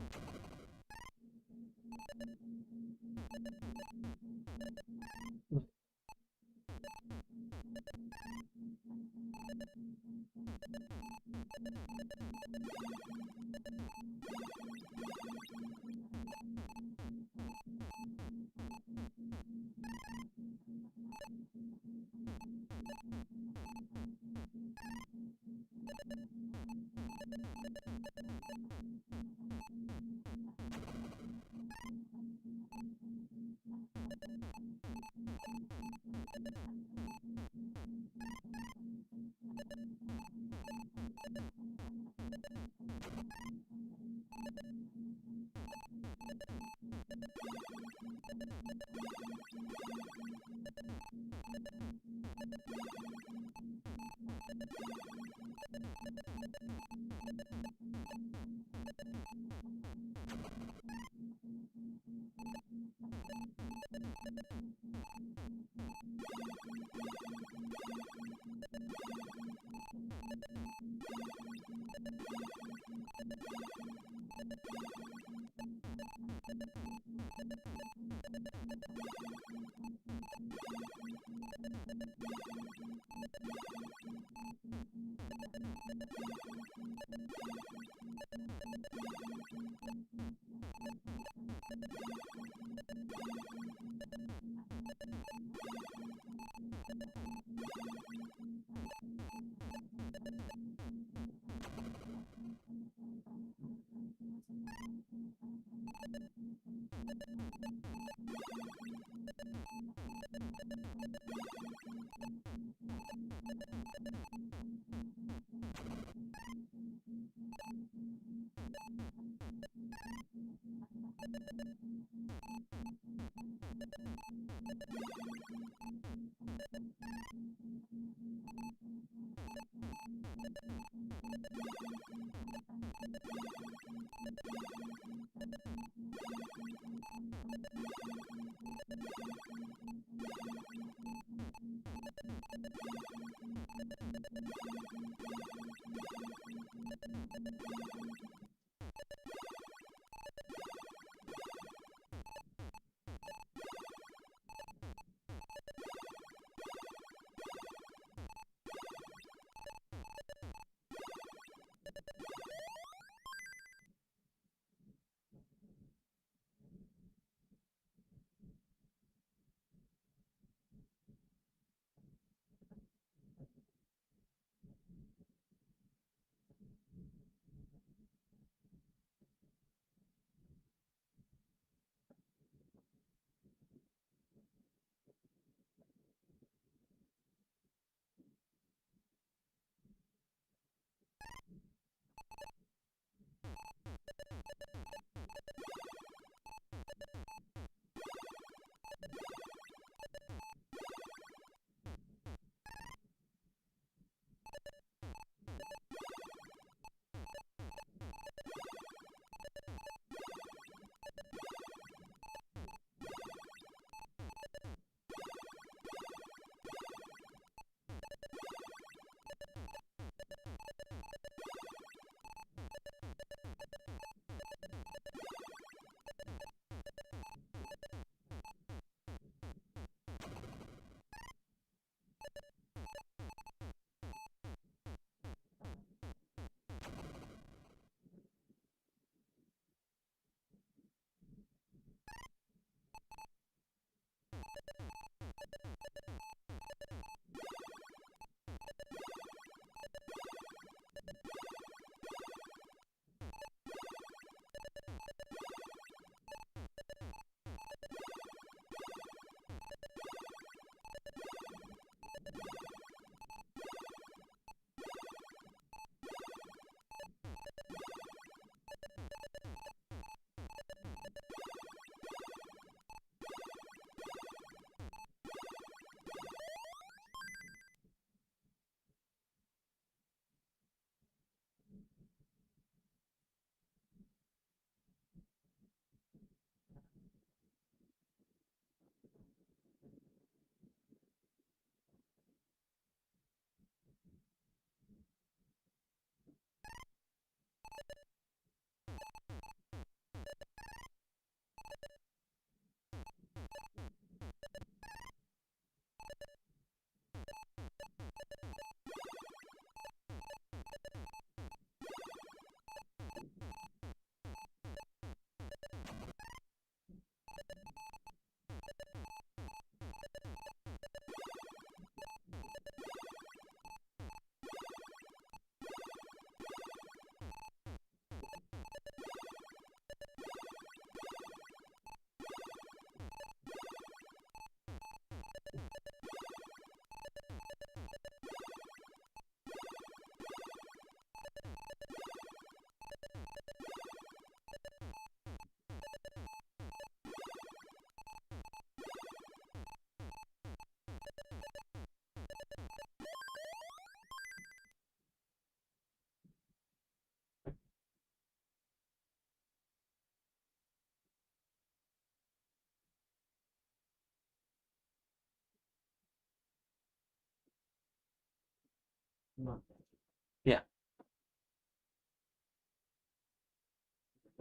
Yeah.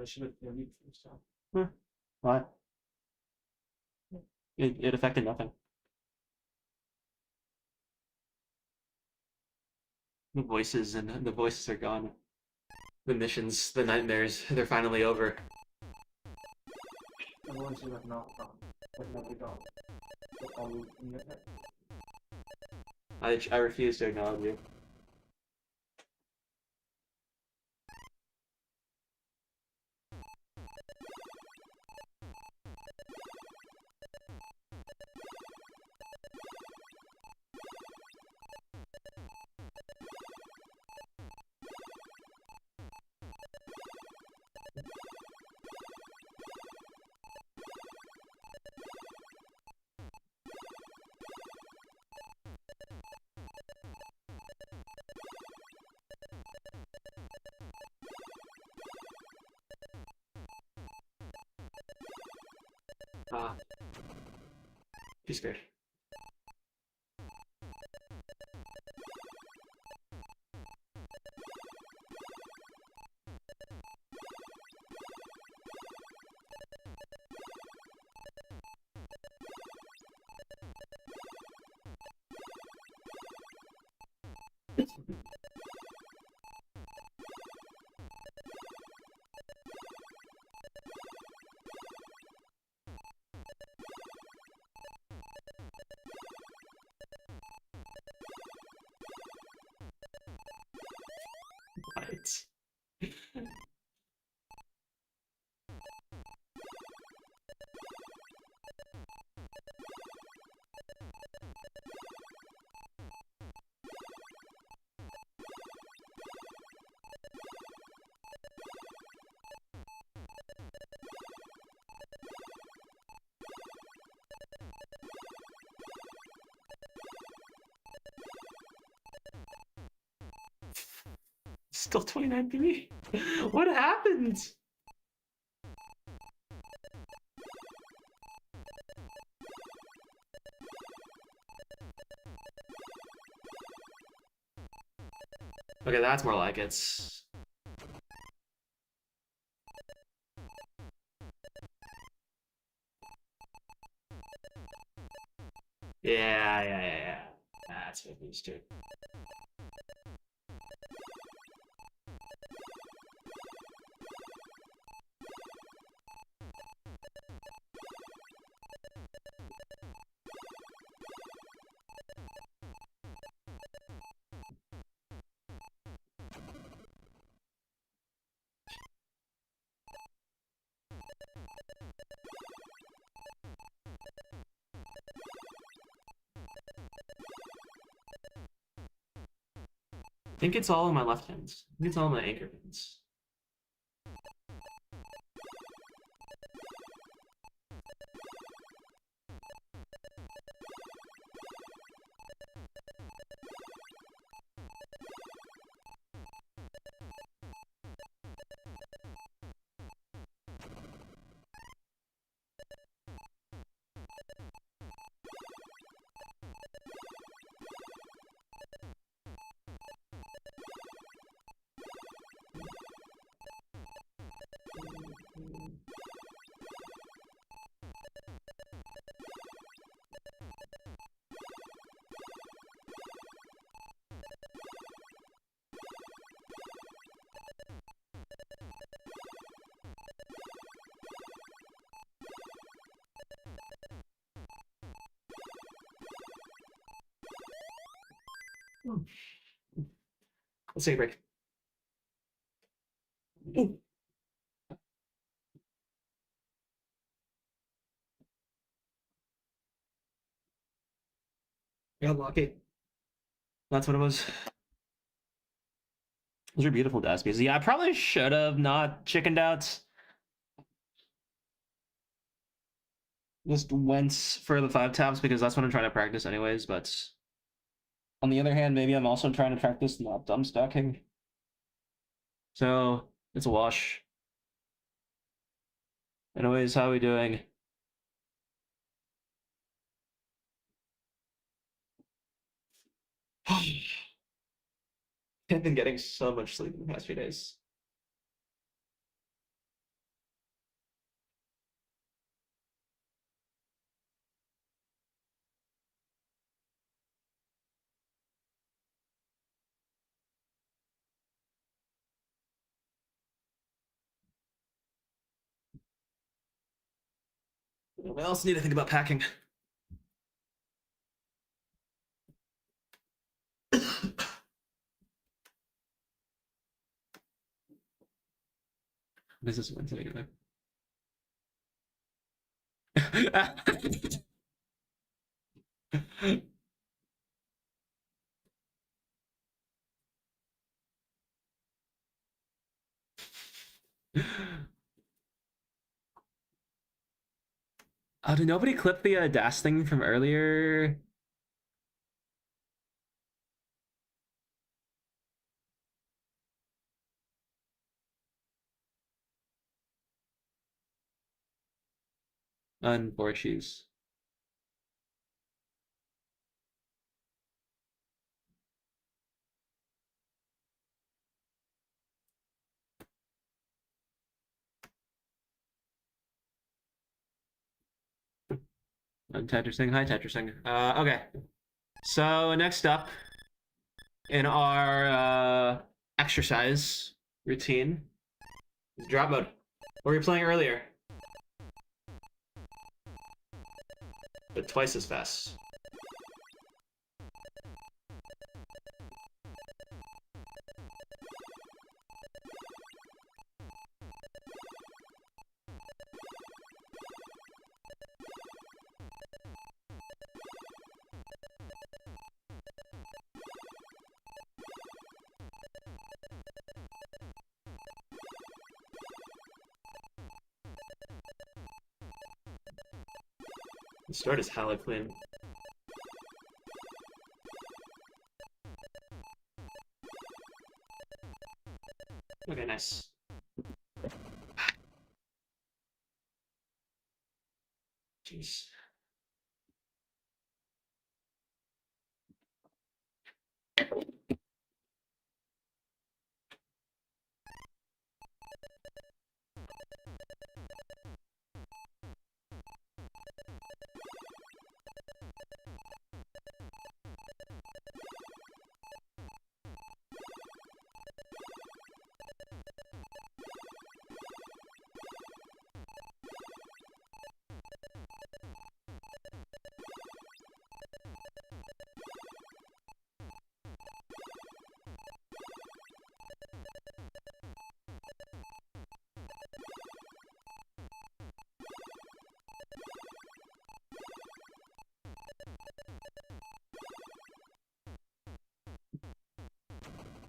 I should have deleted some stuff. What? It affected nothing. The voices are gone. The missions, the nightmares, they're finally over. The ones you have not gone, but nobody gone. I refuse to acknowledge you. Ah, too scared. What? Still 29 PB? What happened? Okay, that's more like it. Yeah. That's what these two. I think it's all in my left hand. I think it's all in my anchor hands. Let's take a break. Ooh. Got lucky. That's what it was. Those are beautiful desk pieces. Yeah, I probably should have not chickened out. Just went for the 5 taps because that's what I'm trying to practice anyways, but on the other hand, maybe I'm also trying to practice not dumb stacking. So it's a wash. Anyways, how are we doing? I've been getting so much sleep in the past few days. What else need to think about packing? What is this Wednesday anyway? Oh, did nobody clip the DAS thing from earlier? And 4 shoes. Tetrising. Hi, Tetrising. Okay. So next up in our exercise routine is drop mode. What were you playing earlier? But twice as fast. The start is hella clean. Okay, nice. Jeez.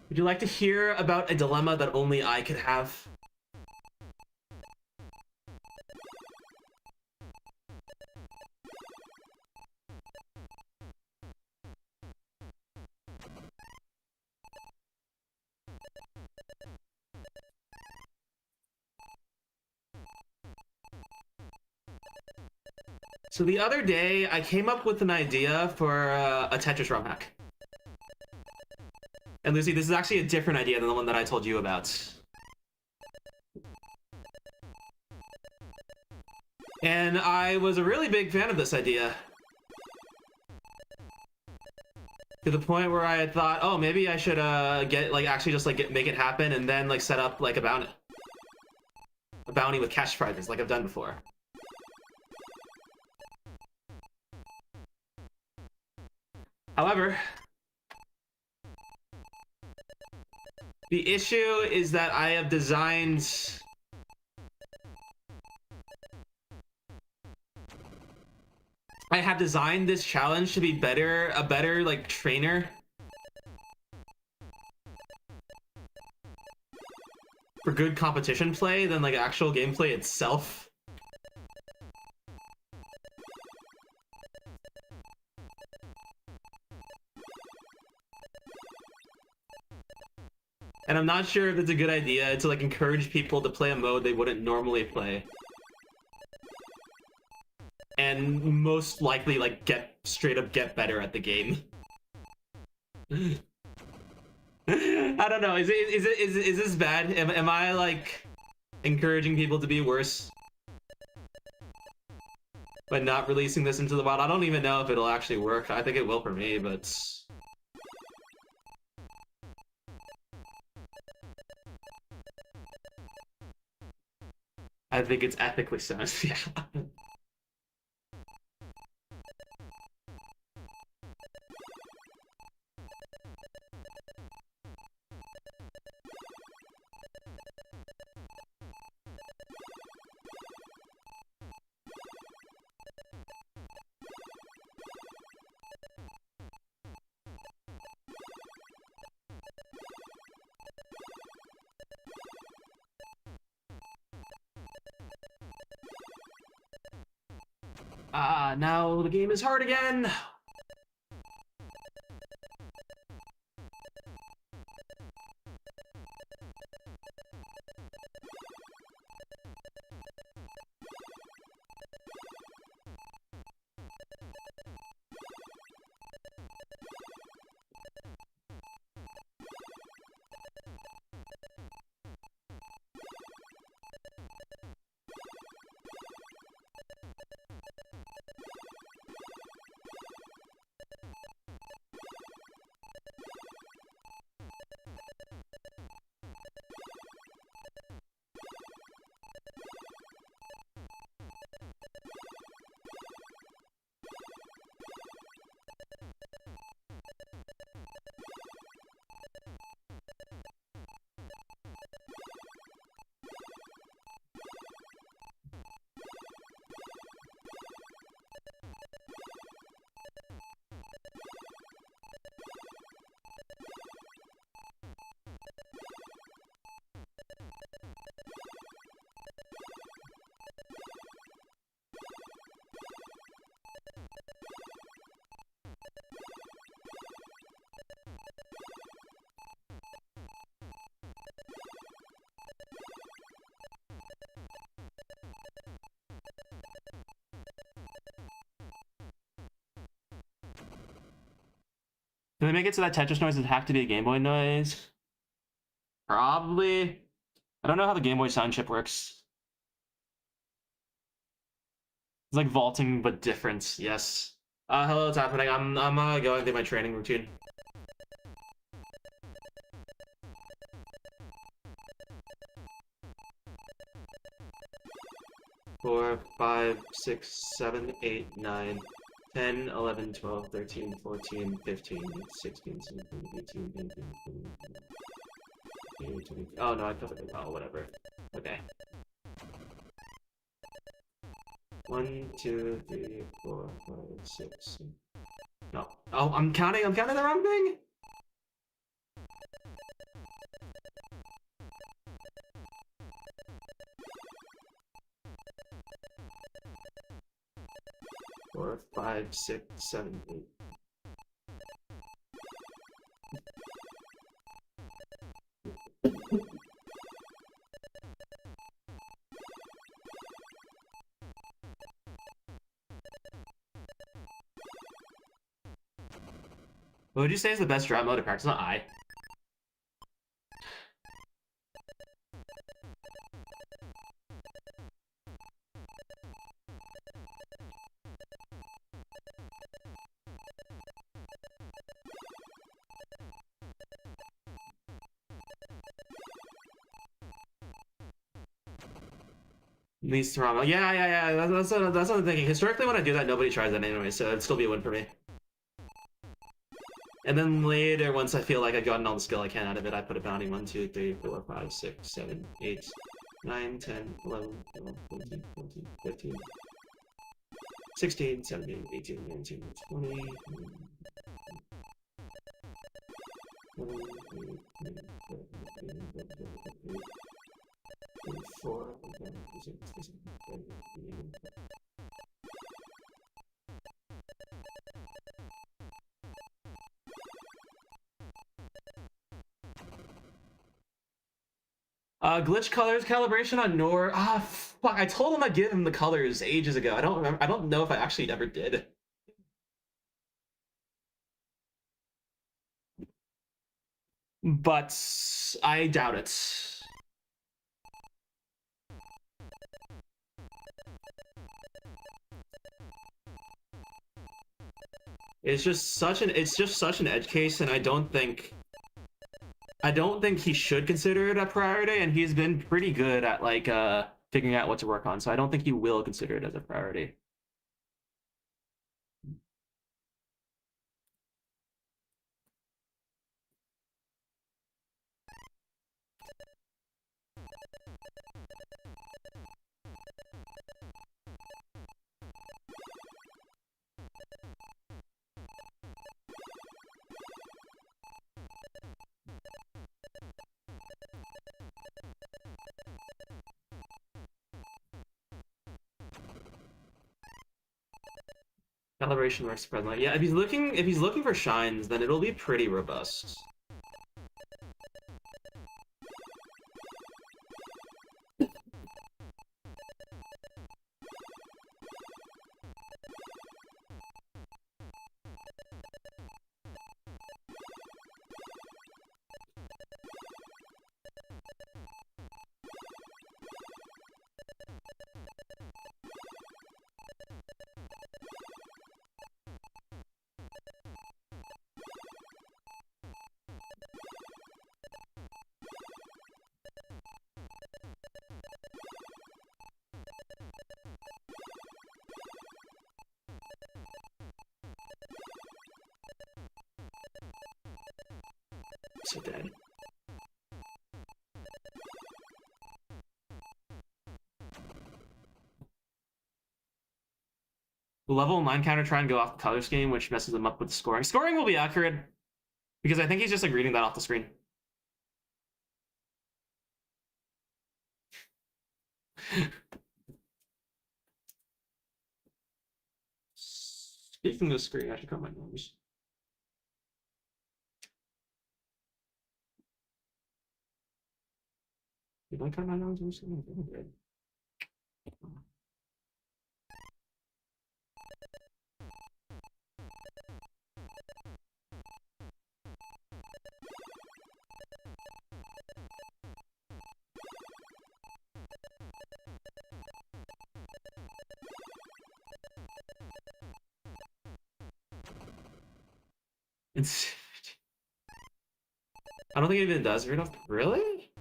Would you like to hear about a dilemma that only I could have? So the other day, I came up with an idea for a Tetris ROM hack. And Lucy, this is actually a different idea than the one that I told you about. And I was a really big fan of this idea. To the point where I had thought, oh, maybe I should make it happen and then like set up like a bounty. A bounty with cash prizes like I've done before. However, the issue is that I have designed this challenge to be a better like trainer for good competition play than like actual gameplay itself. And I'm not sure if it's a good idea to like encourage people to play a mode they wouldn't normally play. And most likely like straight up get better at the game. I don't know. Is this bad? Am I like encouraging people to be worse by not releasing this into the wild? I don't even know if it'll actually work. I think it will for me, but I think it's ethically sound. Yeah. Now the game is hard again. Can they make it so that Tetris noise would have to be a Game Boy noise? Probably. I don't know how the Game Boy sound chip works. It's like vaulting, but different. Yes. Hello, what's happening? I'm going through my training routine. Four, 5, 6, 7, 8, 9, 10, 11, 12, 13, 14, 15, 16, 17, 18, 19, 20, 20. Oh no, I covered it. Oh, whatever. Okay. 1, 2, 3, 4, 5, 6. No. Oh, I'm counting the wrong thing? 4, 5, 6, 7, 8. What would you say is the best drum mode to practice on? I. Least Toronto. Yeah. That's what I'm thinking. Historically, when I do that, nobody tries that anyway, so it'd still be a win for me. And then later, once I feel like I've gotten all the skill I can out of it, I put a bounty 1, 2, 3, 4, 5, 6, 7, 8, 9, 10, 11, 12, 13, 14, 15, 16, 17, 18, 19, 20. 4, glitch colors calibration on Nor. Ah, fuck! I told him I'd give him the colors ages ago. I don't remember. I don't know if I actually ever did. But I doubt it. It's just such an edge case, and I don't think he should consider it a priority, and he's been pretty good at like figuring out what to work on, so I don't think he will consider it as a priority. Calibration works presently. Yeah, if he's looking for shines, then it'll be pretty robust. So dead. Will level 9 counter try and go off the color scheme, which messes them up with the scoring. Scoring will be accurate, because I think he's just like reading that off the screen. Speaking of the screen, I should cut my nose. Did I cut my nose recently? I did. It's, I don't think it even does. Really?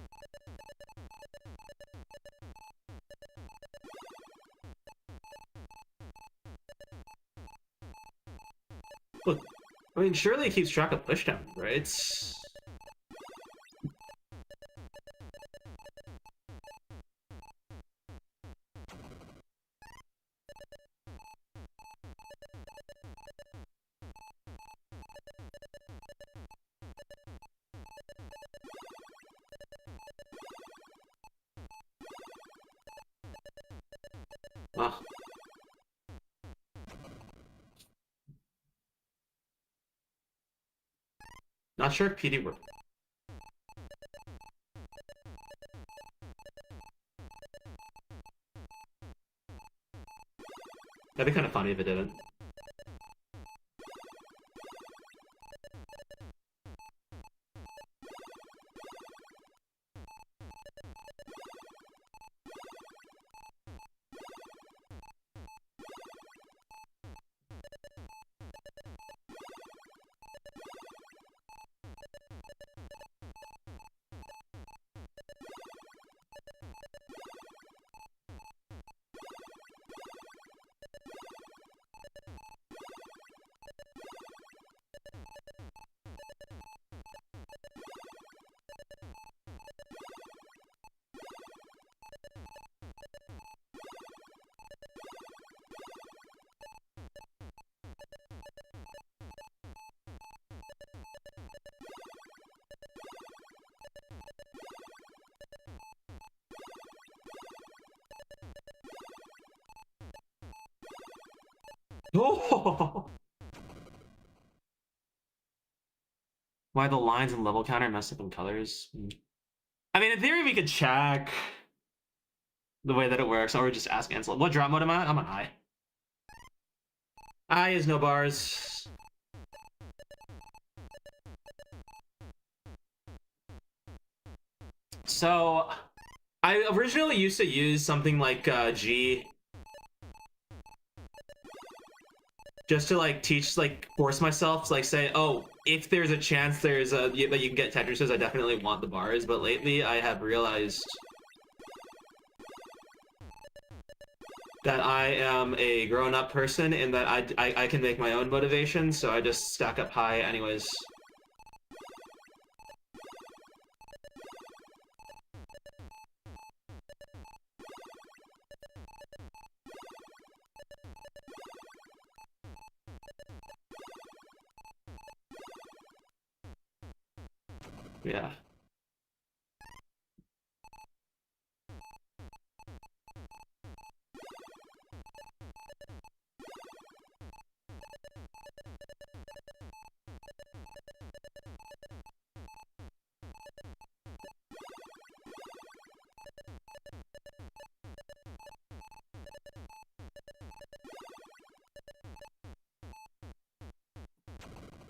Look, I mean, surely it keeps track of pushdown, right? Oh. Not sure if PD worked. That'd be kind of funny if it didn't. Oh! Why the lines and level counter mess up in colors? I mean, in theory, we could check the way that it works, or just ask Ansel. What drop mode am I? I'm an I. I is no bars. So, I originally used to use something like G just to like teach, like force myself to like say, oh, if there's a chance that you can get Tetrises, I definitely want the bars. But lately, I have realized that I am a grown-up person and that I can make my own motivation, so I just stack up high anyways. Yeah.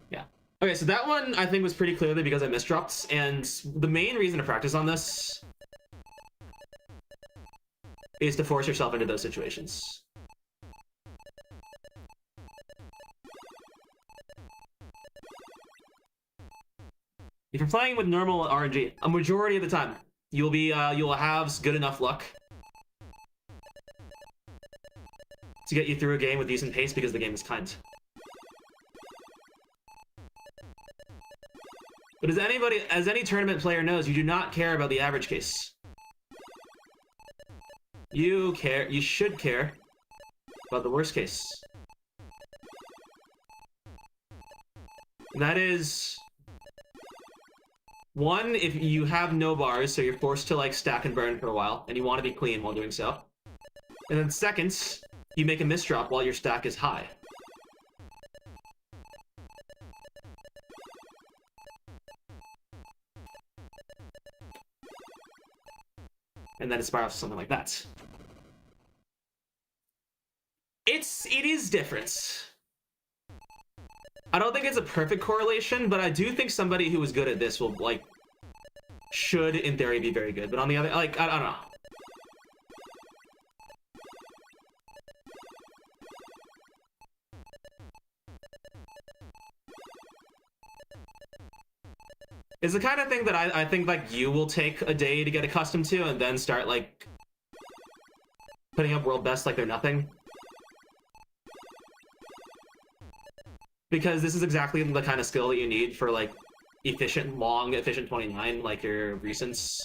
Yeah. Okay, so that one I think was pretty clearly because I misdropped, and the main reason to practice on this is to force yourself into those situations. If you're playing with normal RNG, a majority of the time, you'll have good enough luck to get you through a game with decent pace because the game is kind. But as any tournament player knows, you do not care about the average case. You should care about the worst case. And that is, one, if you have no bars, so you're forced to like stack and burn for a while, and you want to be clean while doing so. And then second, you make a misdrop while your stack is high. And then it spirals to something like that. It is different. I don't think it's a perfect correlation, but I do think somebody who is good at this will, like, should, in theory, be very good. But on the other, like, I don't know. It's the kind of thing that I think like you will take a day to get accustomed to and then start like putting up world best like they're nothing. Because this is exactly the kind of skill that you need for like efficient, long, efficient 29, like your recents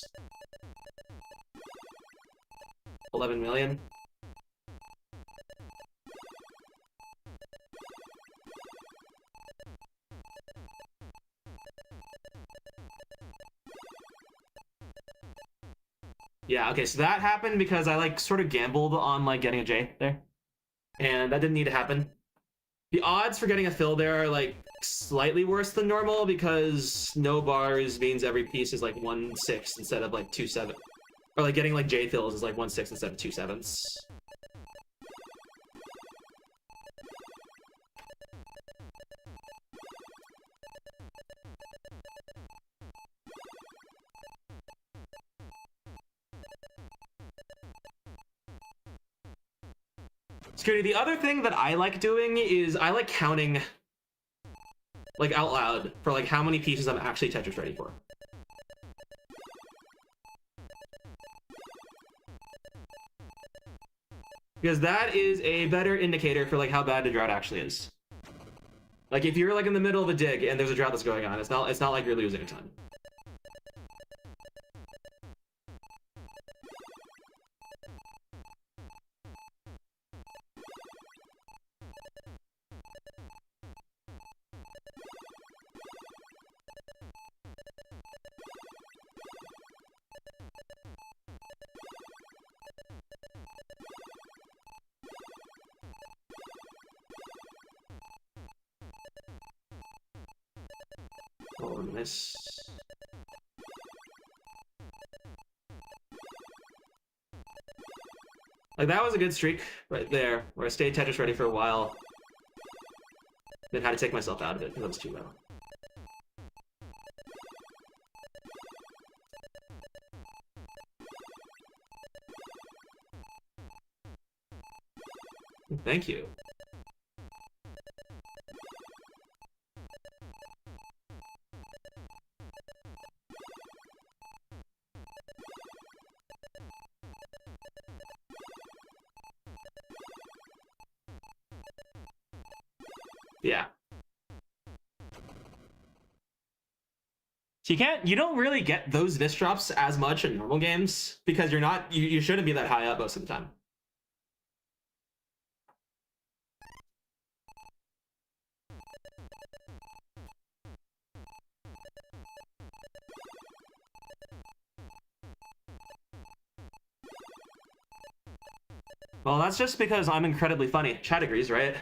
11 million. Yeah, okay, so that happened because I like sort of gambled on like getting a J there. And that didn't need to happen. The odds for getting a fill there are like slightly worse than normal because no bars means every piece is like 1/6 instead of like 2/7. Or like getting like J fills is like 1/6 instead of 2/7. Security, the other thing that I like doing is I like counting like out loud for like how many pieces I'm actually Tetris ready for. Because that is a better indicator for like how bad the drought actually is. Like if you're like in the middle of a dig and there's a drought that's going on, it's not like you're losing a ton. Oh, nice. Like that was a good streak right there, where I stayed Tetris ready for a while. Then had to take myself out of it because it was too low. Thank you. Yeah. So you don't really get those disc drops as much in normal games because you shouldn't be that high up most of the time. Well, that's just because I'm incredibly funny. Chat agrees, right?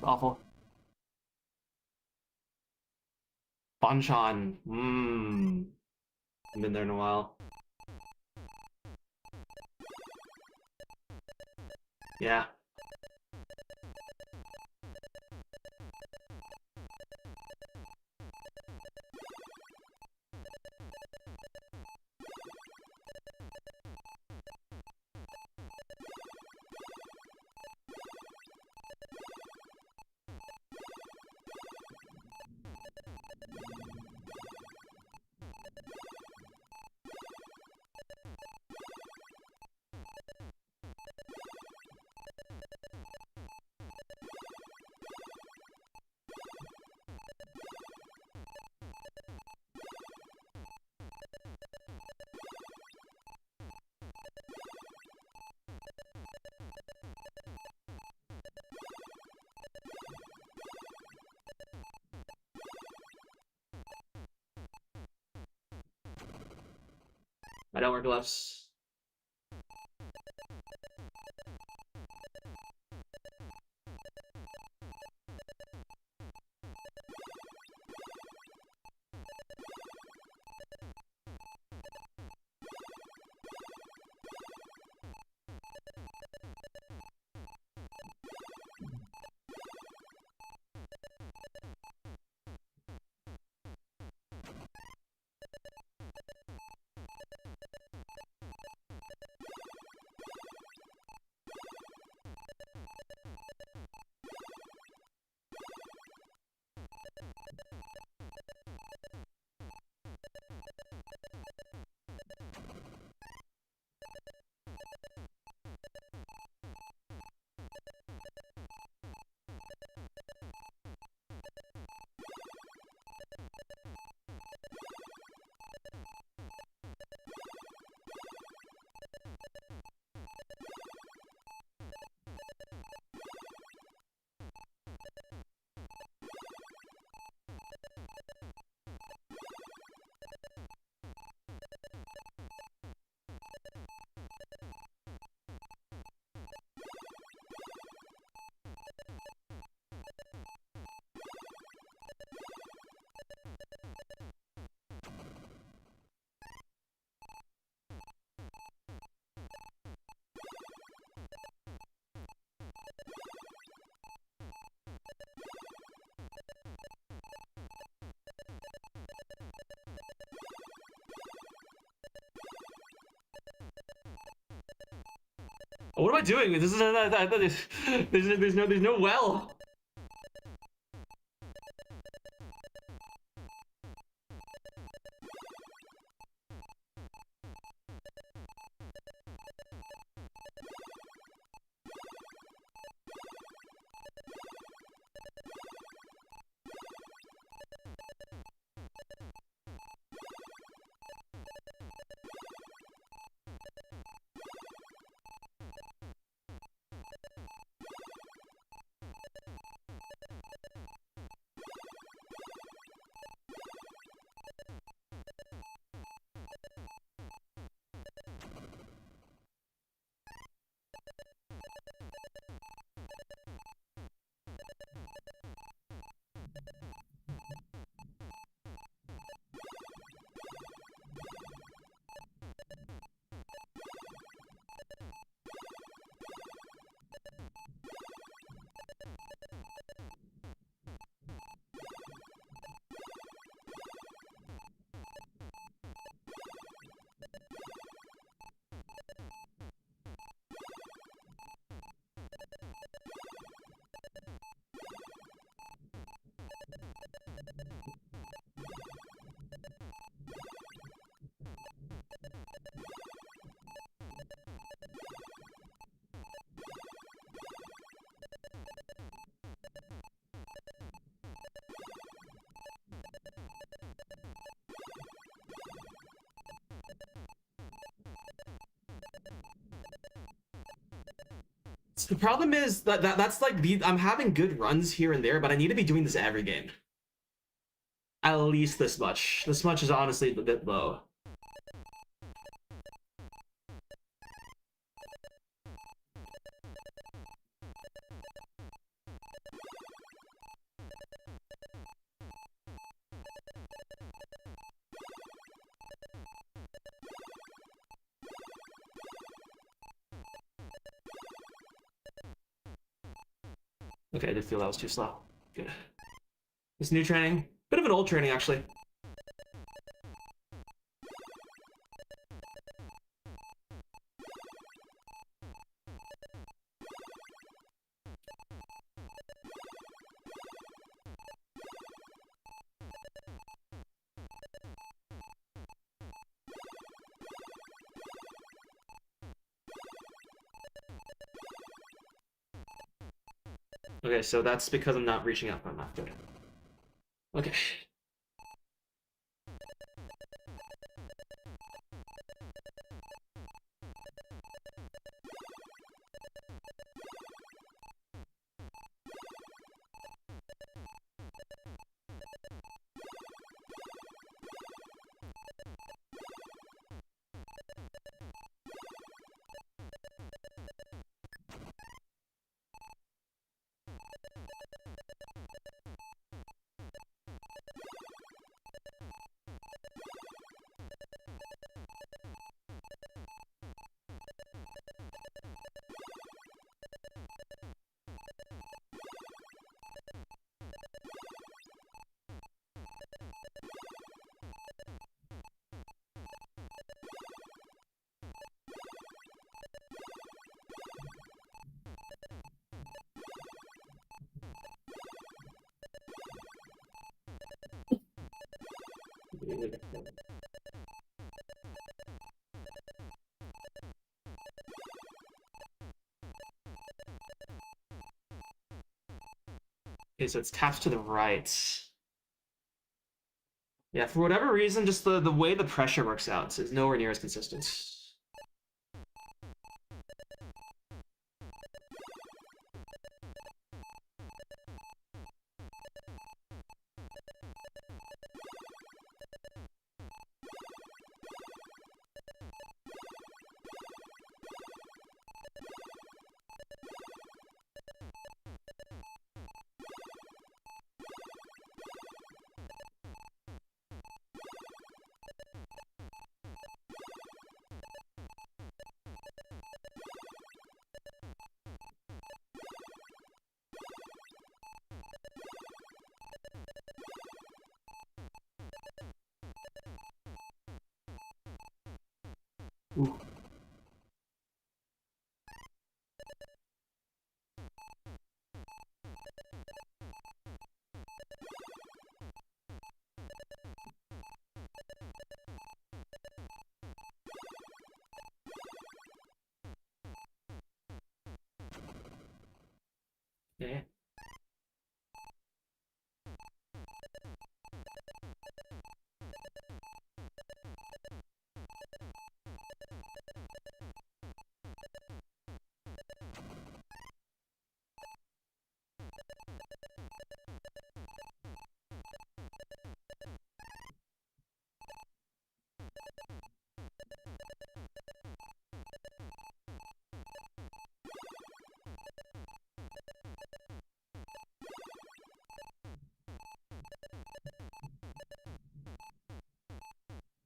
Awful. Banchan. I've been there in a while. Yeah. I don't wear gloves. What am I doing? This is there's no well. The problem is that's like I'm having good runs here and there, but I need to be doing this every game. At least this much. This much is honestly a bit low. Okay, I did feel that was too slow. Good. This new training, bit of an old training actually. Okay, so that's because I'm not reaching out. I'm not good. Okay. Okay, so it's taps to the right. Yeah, for whatever reason, just the way the pressure works out is nowhere near as consistent. Ooh. Okay.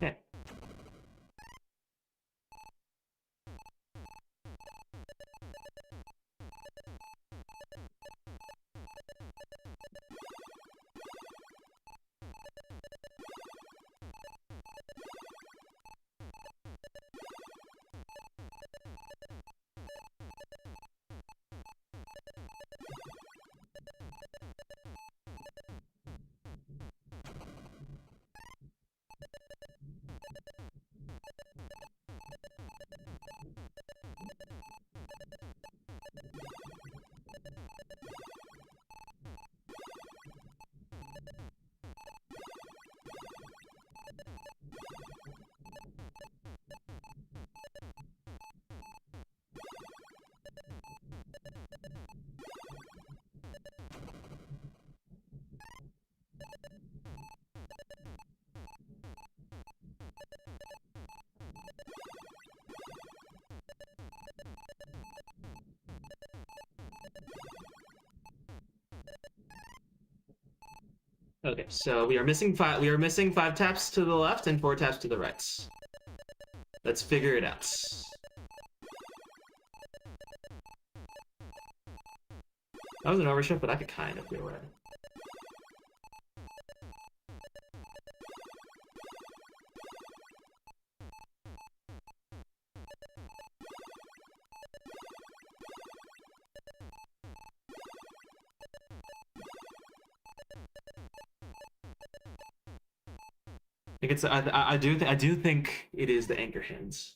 Okay. Okay, so we are missing five. We are missing 5 taps to the left and 4 taps to the right. Let's figure it out. That was an overshift, but I could kind of feel it. I think it's. I do think it is the anchor hands.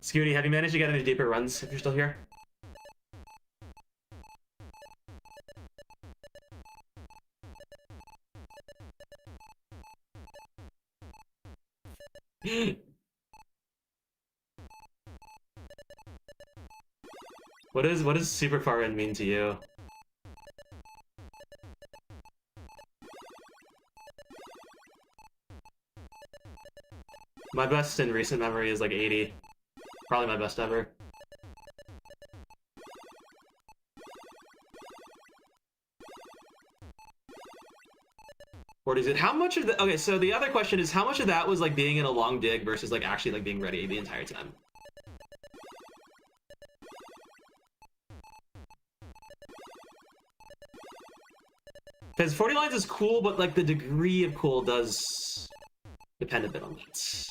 Scooty, have you managed to get any deeper runs if you're still here? What does super far in mean to you? My best in recent memory is like 80. Probably my best ever. What is it? How much of the okay? So the other question is how much of that was like being in a long dig versus like actually like being ready the entire time. Because 40 lines is cool, but like the degree of cool does depend a bit on that.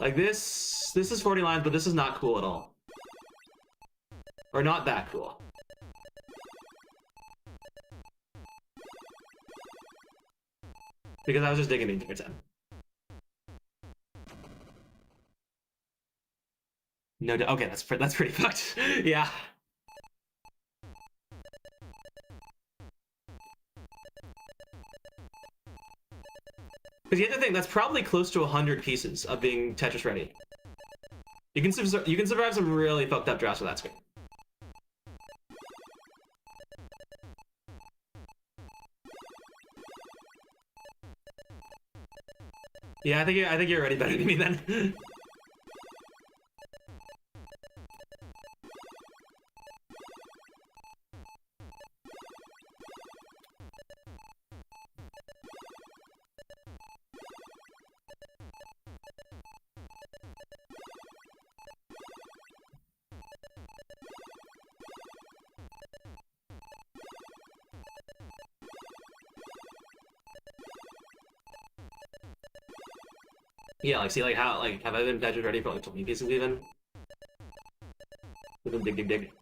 Like this is 40 lines, but this is not cool at all. Or not that cool. Because I was just digging the entire time. No, okay, that's pretty fucked. Yeah. Because you have to think that's probably close to 100 pieces of being Tetris ready. You can survive some really fucked up drafts with that screen. Yeah, I think you're already better than me then. Yeah, like see like how like have I been Tetris ready for like 20 pieces even? With them dig dig dig.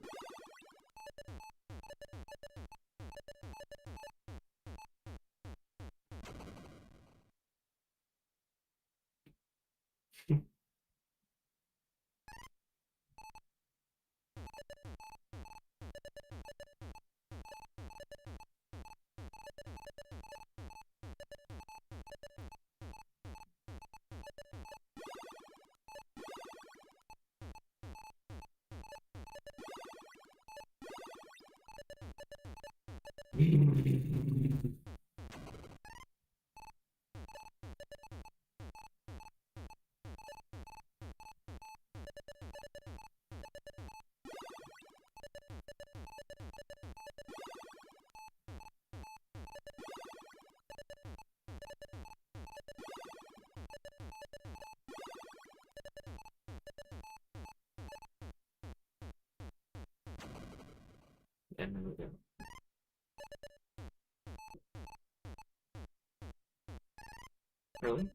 Really?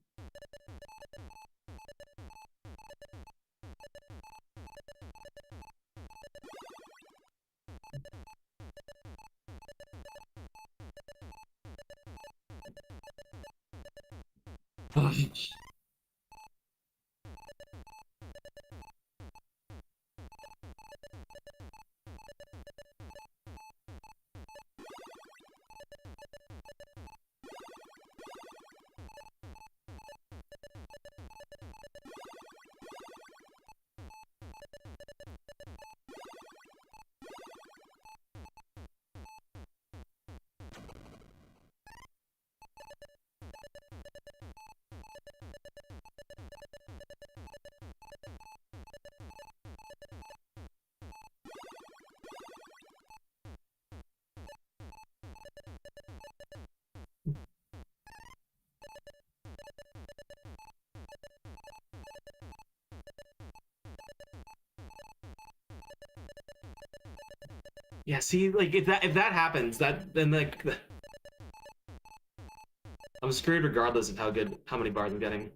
Yeah, see, like if that happens, then like I'm screwed regardless of how many bars I'm getting.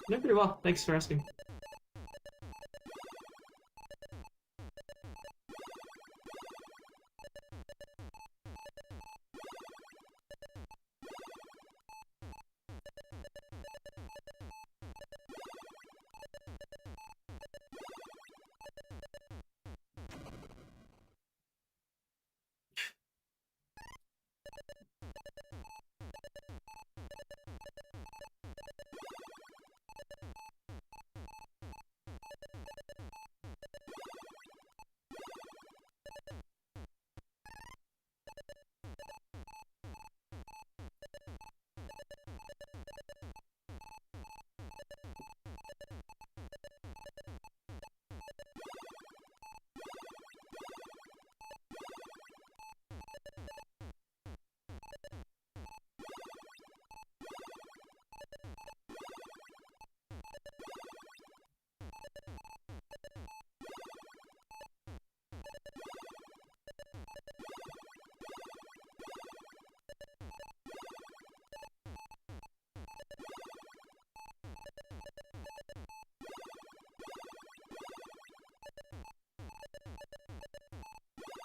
Doing pretty well. Thanks for asking.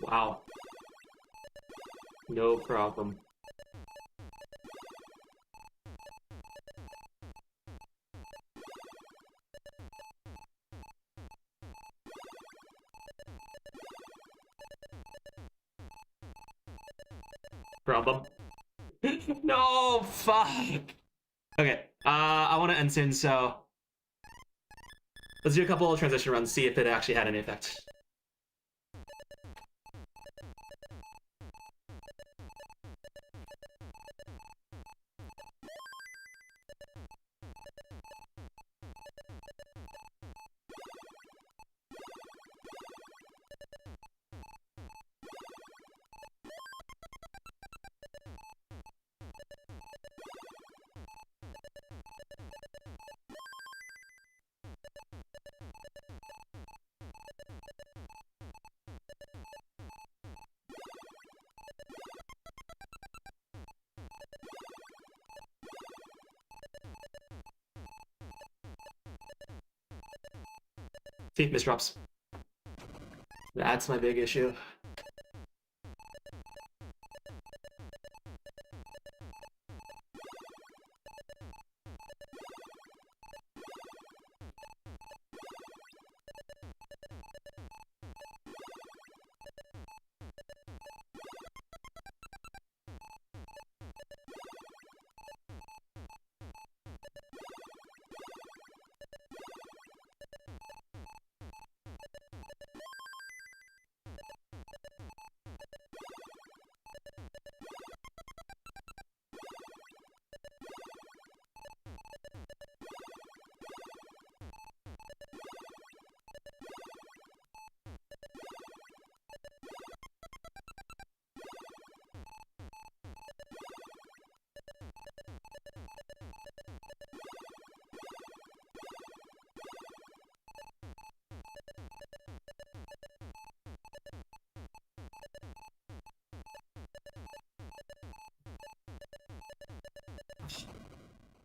Wow. No problem. Problem. No, fuck. Okay, I want to end soon, so let's do a couple of transition runs, see if it actually had any effect. See, misdrops. That's my big issue.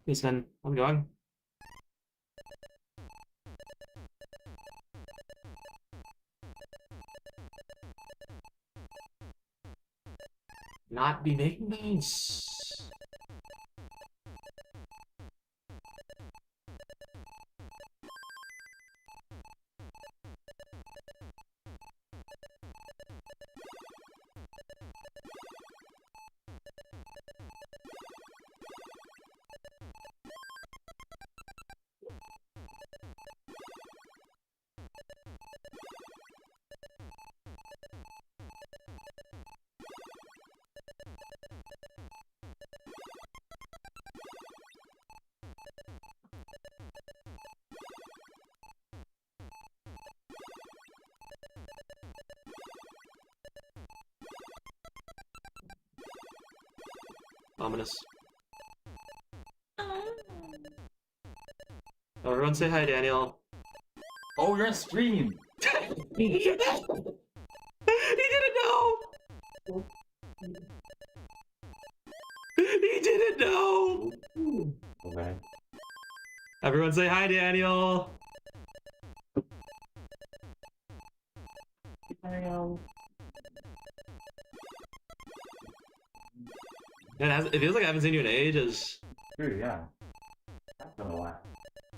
Please, man, I'm going. Not be making those. Ominous. Oh, everyone say hi, Daniel. Oh, you're on stream! He didn't know! He didn't know! Okay. Everyone say hi, Daniel. Daniel. Man, it feels like I haven't seen you in ages. True, yeah. That's been a while.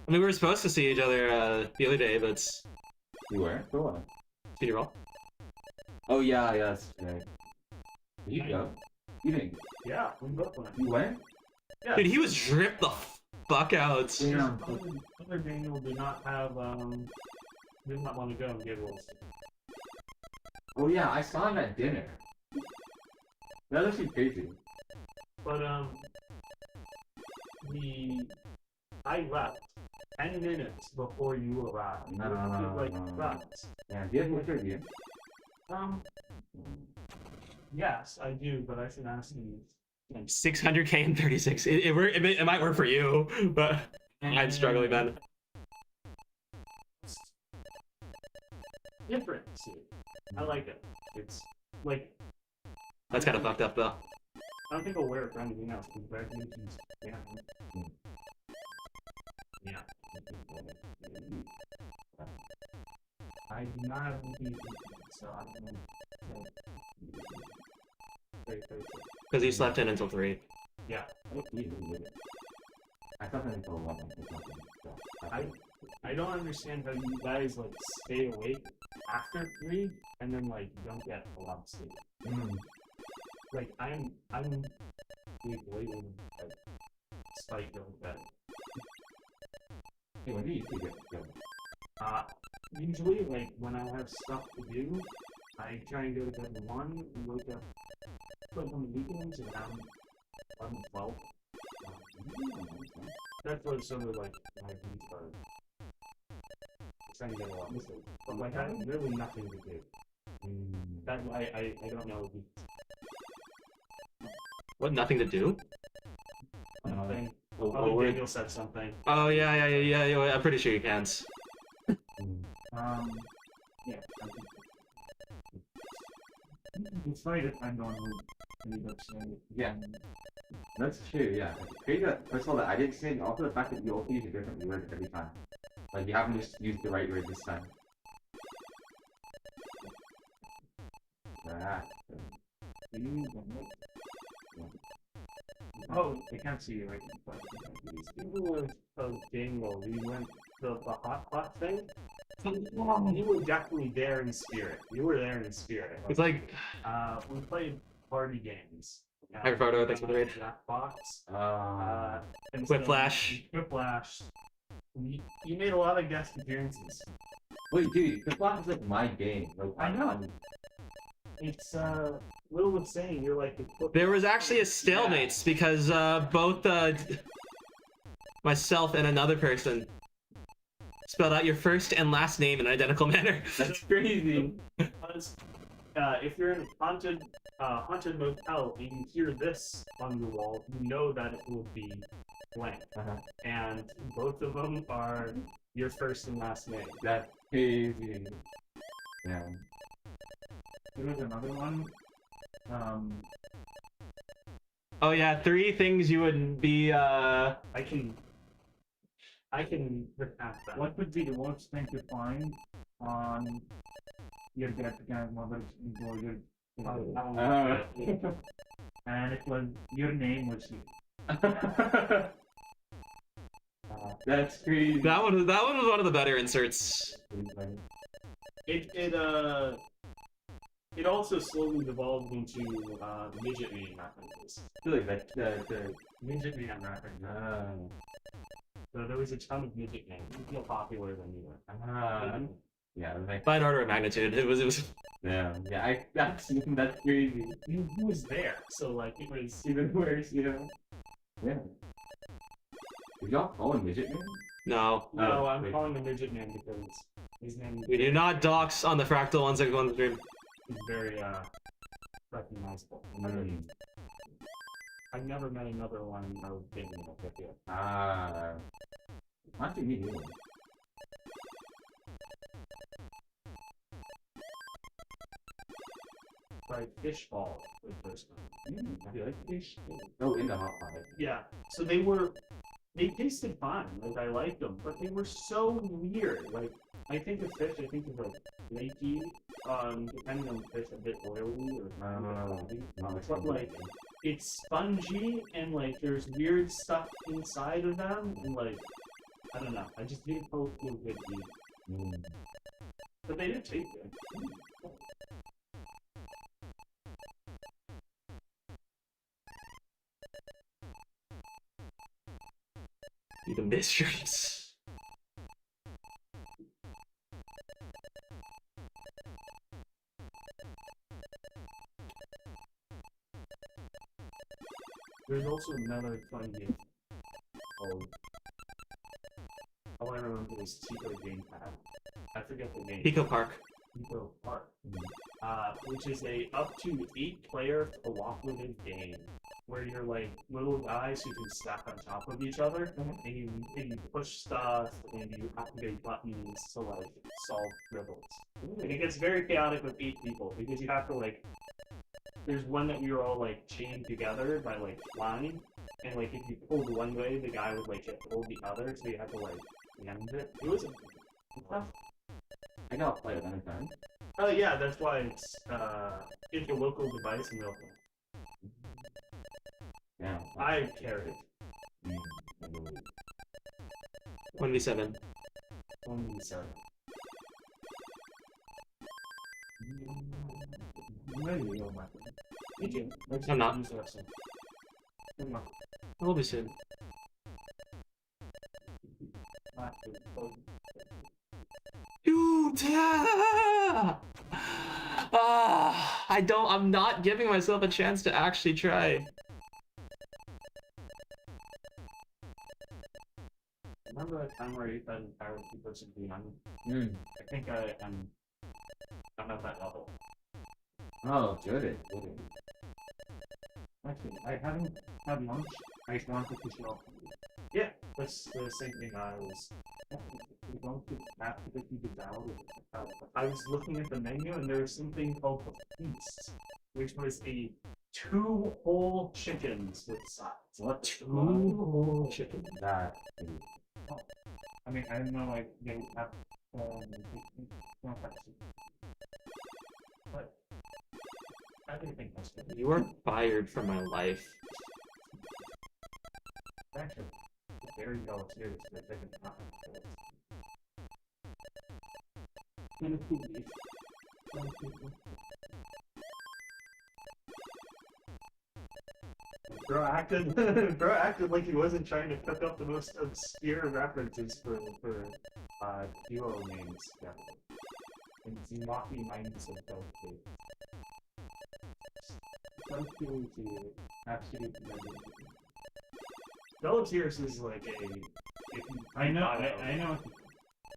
I mean, we were supposed to see each other the other day, but You were? For what? did you roll? Oh, yeah, that's right. Did you go? You didn't. Yeah, we both went. You went? Yeah. Dude, he was dripped the fuck out. Yeah. Other Daniel did not have did not want to go and get rolls. Oh, yeah, I saw him at dinner. That was actually crazy. But I left 10 minutes before you arrived. You were, like left. Yeah, do you have much review? Yes, I do, but I should ask you. 600k and 36. It might work for you, but I'm struggling, man. Different, see. I like it. It's like That's kind of fucked up, though. I don't think I'll wear it for anything else. Congratulations. Yeah. Yeah. I do not have any, so I don't know. Very, very good. Because you slept in until 3. Yeah. I thought that until 11 or something. So, I don't understand how you guys like stay awake after 3 and then like don't get a lot of sleep. Like I'm waiting like spike going to bed. Hey, when do you usually get to go? Usually like when I have stuff to do, I try and go to bed at 1 and wake up like on the weekends around 11, 12. That's what sort of like my weeks are. Trying to get a lot of sleep. But like I have really nothing to do. That's why I don't know. What, nothing to do? Nothing. Oh, Oh, Daniel said something. Oh, yeah, I'm pretty sure you can't. Yeah. I think it's funny that I'm the one who ended up saying it. Yeah. That's true, yeah. It's crazy that, first of all, that I didn't say, and also the fact that you also use a different word every time. Like, you haven't just used the right word this time. Ah. Oh, they can't see you right now. Speaking of Daniel, we went to the hot pot thing. You were definitely there in spirit. You were there in spirit. It's like... We played party games. I have a photo, thanks for the raid. Jackbox. And Whiplash. Whiplash. You made a lot of guest appearances. Wait, dude, the block is like my game. Like, I know. It's Will was saying you're like the There was actually a stalemate because both myself and another person spelled out your first and last name in an identical manner. That's crazy. Because if you're in a haunted motel and you hear this on the wall, you know that it will be blank. And both of them are your first and last name. That's crazy. Yeah. There was another one. Oh yeah, 3 things you would be I can recap that. What would be the worst thing to find on your grandmother's or your and it was your name was That's crazy. that one was one of the better inserts. It also slowly devolved into midget man references. Really, the Midget man references. So there was a ton of midget men. You feel popular than you were. yeah, like By an order of magnitude, it was yeah, that's crazy. Who was there? So like it was Even worse, you know. Yeah. Did y'all call him midget man? no. No, I'm wait. calling him midget man because his name We do not dox on the fractal 161 stream. is very recognizable. I've never met another one of being able to get Not too me either. Like fish ball for the first time. I feel like fish. Oh, in the hot pot. Yeah. So they were they tasted fine. Like I liked them, but they were so weird. Like I think of fish, I think of like flaky, depending on the fish, a bit oily or but like it's spongy and like there's weird stuff inside of them and like I don't know. I just didn't feel good to eat. But they did taste good. The mysteries. There's also another funny game called all I remember is Tico Gamepad. I forget the name. Pico Park. Pico Park. Which is a up to 8-player cooperative game where you're like little guys who can stack on top of each other and you push stuff and you activate buttons to like solve riddles. And it gets very chaotic with 8 people because you have to like there's one that you're all like chained together by like flying and like if you pulled one way the guy would like get pulled the other so you have to like end it. It was tough. I gotta play it anytime. Oh yeah, that's why it's your local device and they'll play. Yeah. I carried it. 1v7. Only 7. Maybe you'll my friend. Me too. I'm not. Use the rest of it. Come on. I will be soon. Dude! I'm not giving myself a chance to actually try. Remember that time where you said I was supposed to be on? I think I'm at that level. Oh, good. Actually, I haven't had lunch. I just wanted to show. Yeah, that's the same thing I was. Going to after the keep out. I was looking at the menu and there was something called the feast, which was a 2 whole chickens with sides. What? 2 whole chickens. That. I mean, I didn't know like they would have but I didn't think that's good. You are fired from my life. Actually, very deleterious for the second time. Bro acted like he wasn't trying to cook up the most obscure references for duo names. Yeah. And he's mocking minds of both states. Don't feel to absolute Deleterious is like a. I know.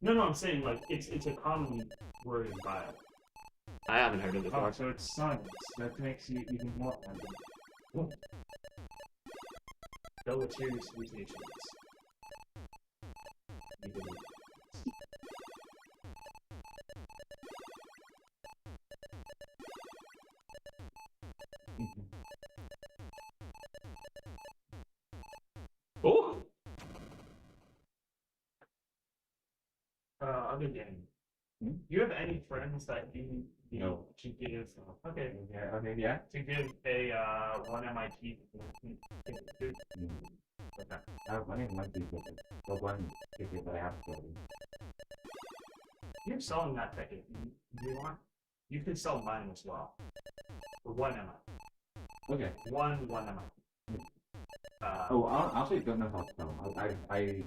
No, I'm saying like it's a common word in bio. I haven't heard of it before. Oh, so it's science. That makes you even more random. Deleterious mutations. Oh! Other game. Do you have any friends that you No. to give? Okay. Yeah, maybe yeah. To give a one MIT. Okay. I have money might be good. The one ticket that I have to go. You're selling that ticket. Do you want? You can sell mine as well. For one MIT. Okay. One MIT. Oh, I actually don't know how to tell. I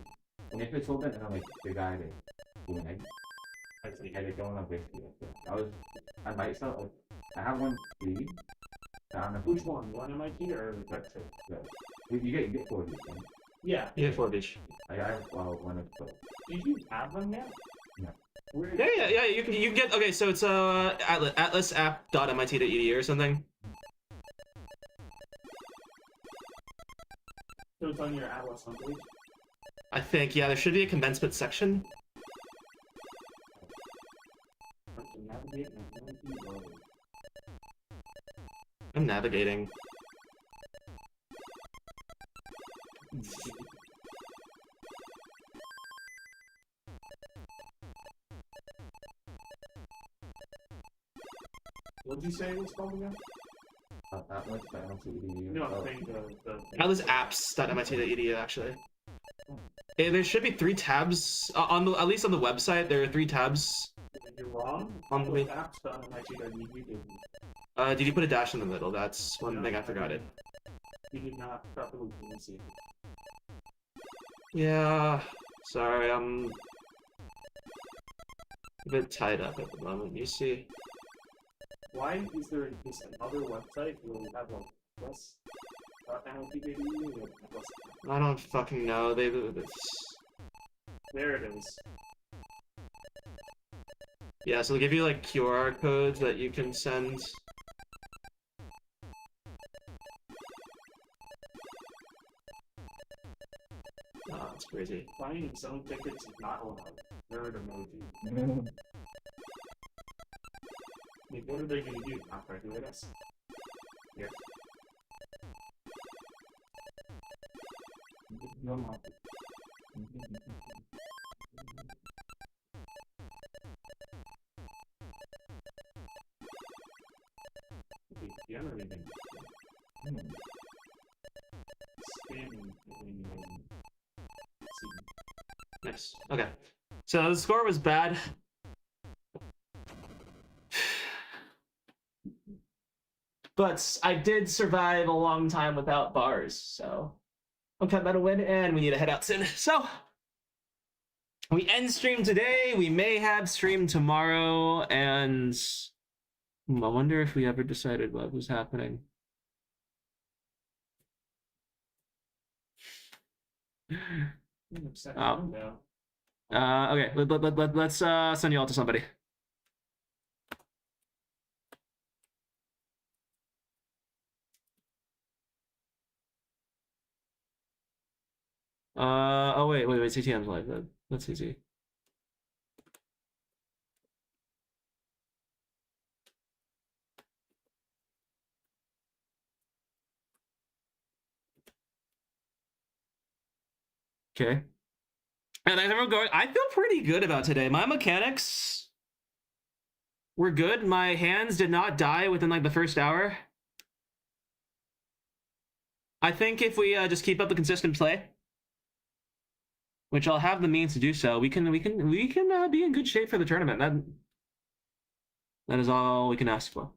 initially told it and I'm like the guy that doing egg. I see. And they don't know basically. I might sell like I have one free. I don't know Which one? One MIT or that's it. Yeah. You get 4 of these, right? Yeah. Yeah, 4 of each. I have one of both. Did you have them yet? No. Where? Yeah, you can get, okay, so it's atlasapp.mit.edu or something. So it's on your Atlas homepage? I think, yeah, there should be a commencement section. Navigate I'm navigating. What did you say it was called again? Atlas.mit.edu. No, Oh. I think the Atlas apps.mit.edu actually. Hey, there should be 3 tabs on the, at least on the website. There are 3 tabs. You're wrong. On the- With apps.mit.edu. Did you put a dash in the middle? That's one thing I forgot it. You did not properly pronunciate it. Yeah, sorry, I'm a bit tied up at the moment. You see. Why is there this another website where we have like plus .mit.edu or plus? I don't fucking know. There it is. Yeah, so they give you like QR codes that you can send. Oh, that's crazy. Buying and selling tickets is not allowed. Nerd emoji. I mean, what are they gonna do? Not regulate us? Yes. No market. Okay, generating. Spamming. Nice. Okay. So the score was bad. But I did survive a long time without bars, so I'll cut that a win, and we need to head out soon. So we end stream today. We may have stream tomorrow, and I wonder if we ever decided what was happening. Okay, let's send you all to somebody. Oh wait, CTM's live. That's easy. Okay. And I feel pretty good about today. My mechanics were good. My hands did not die within like the first hour. I think if we just keep up the consistent play, which I'll have the means to do so, we can be in good shape for the tournament. That is all we can ask for.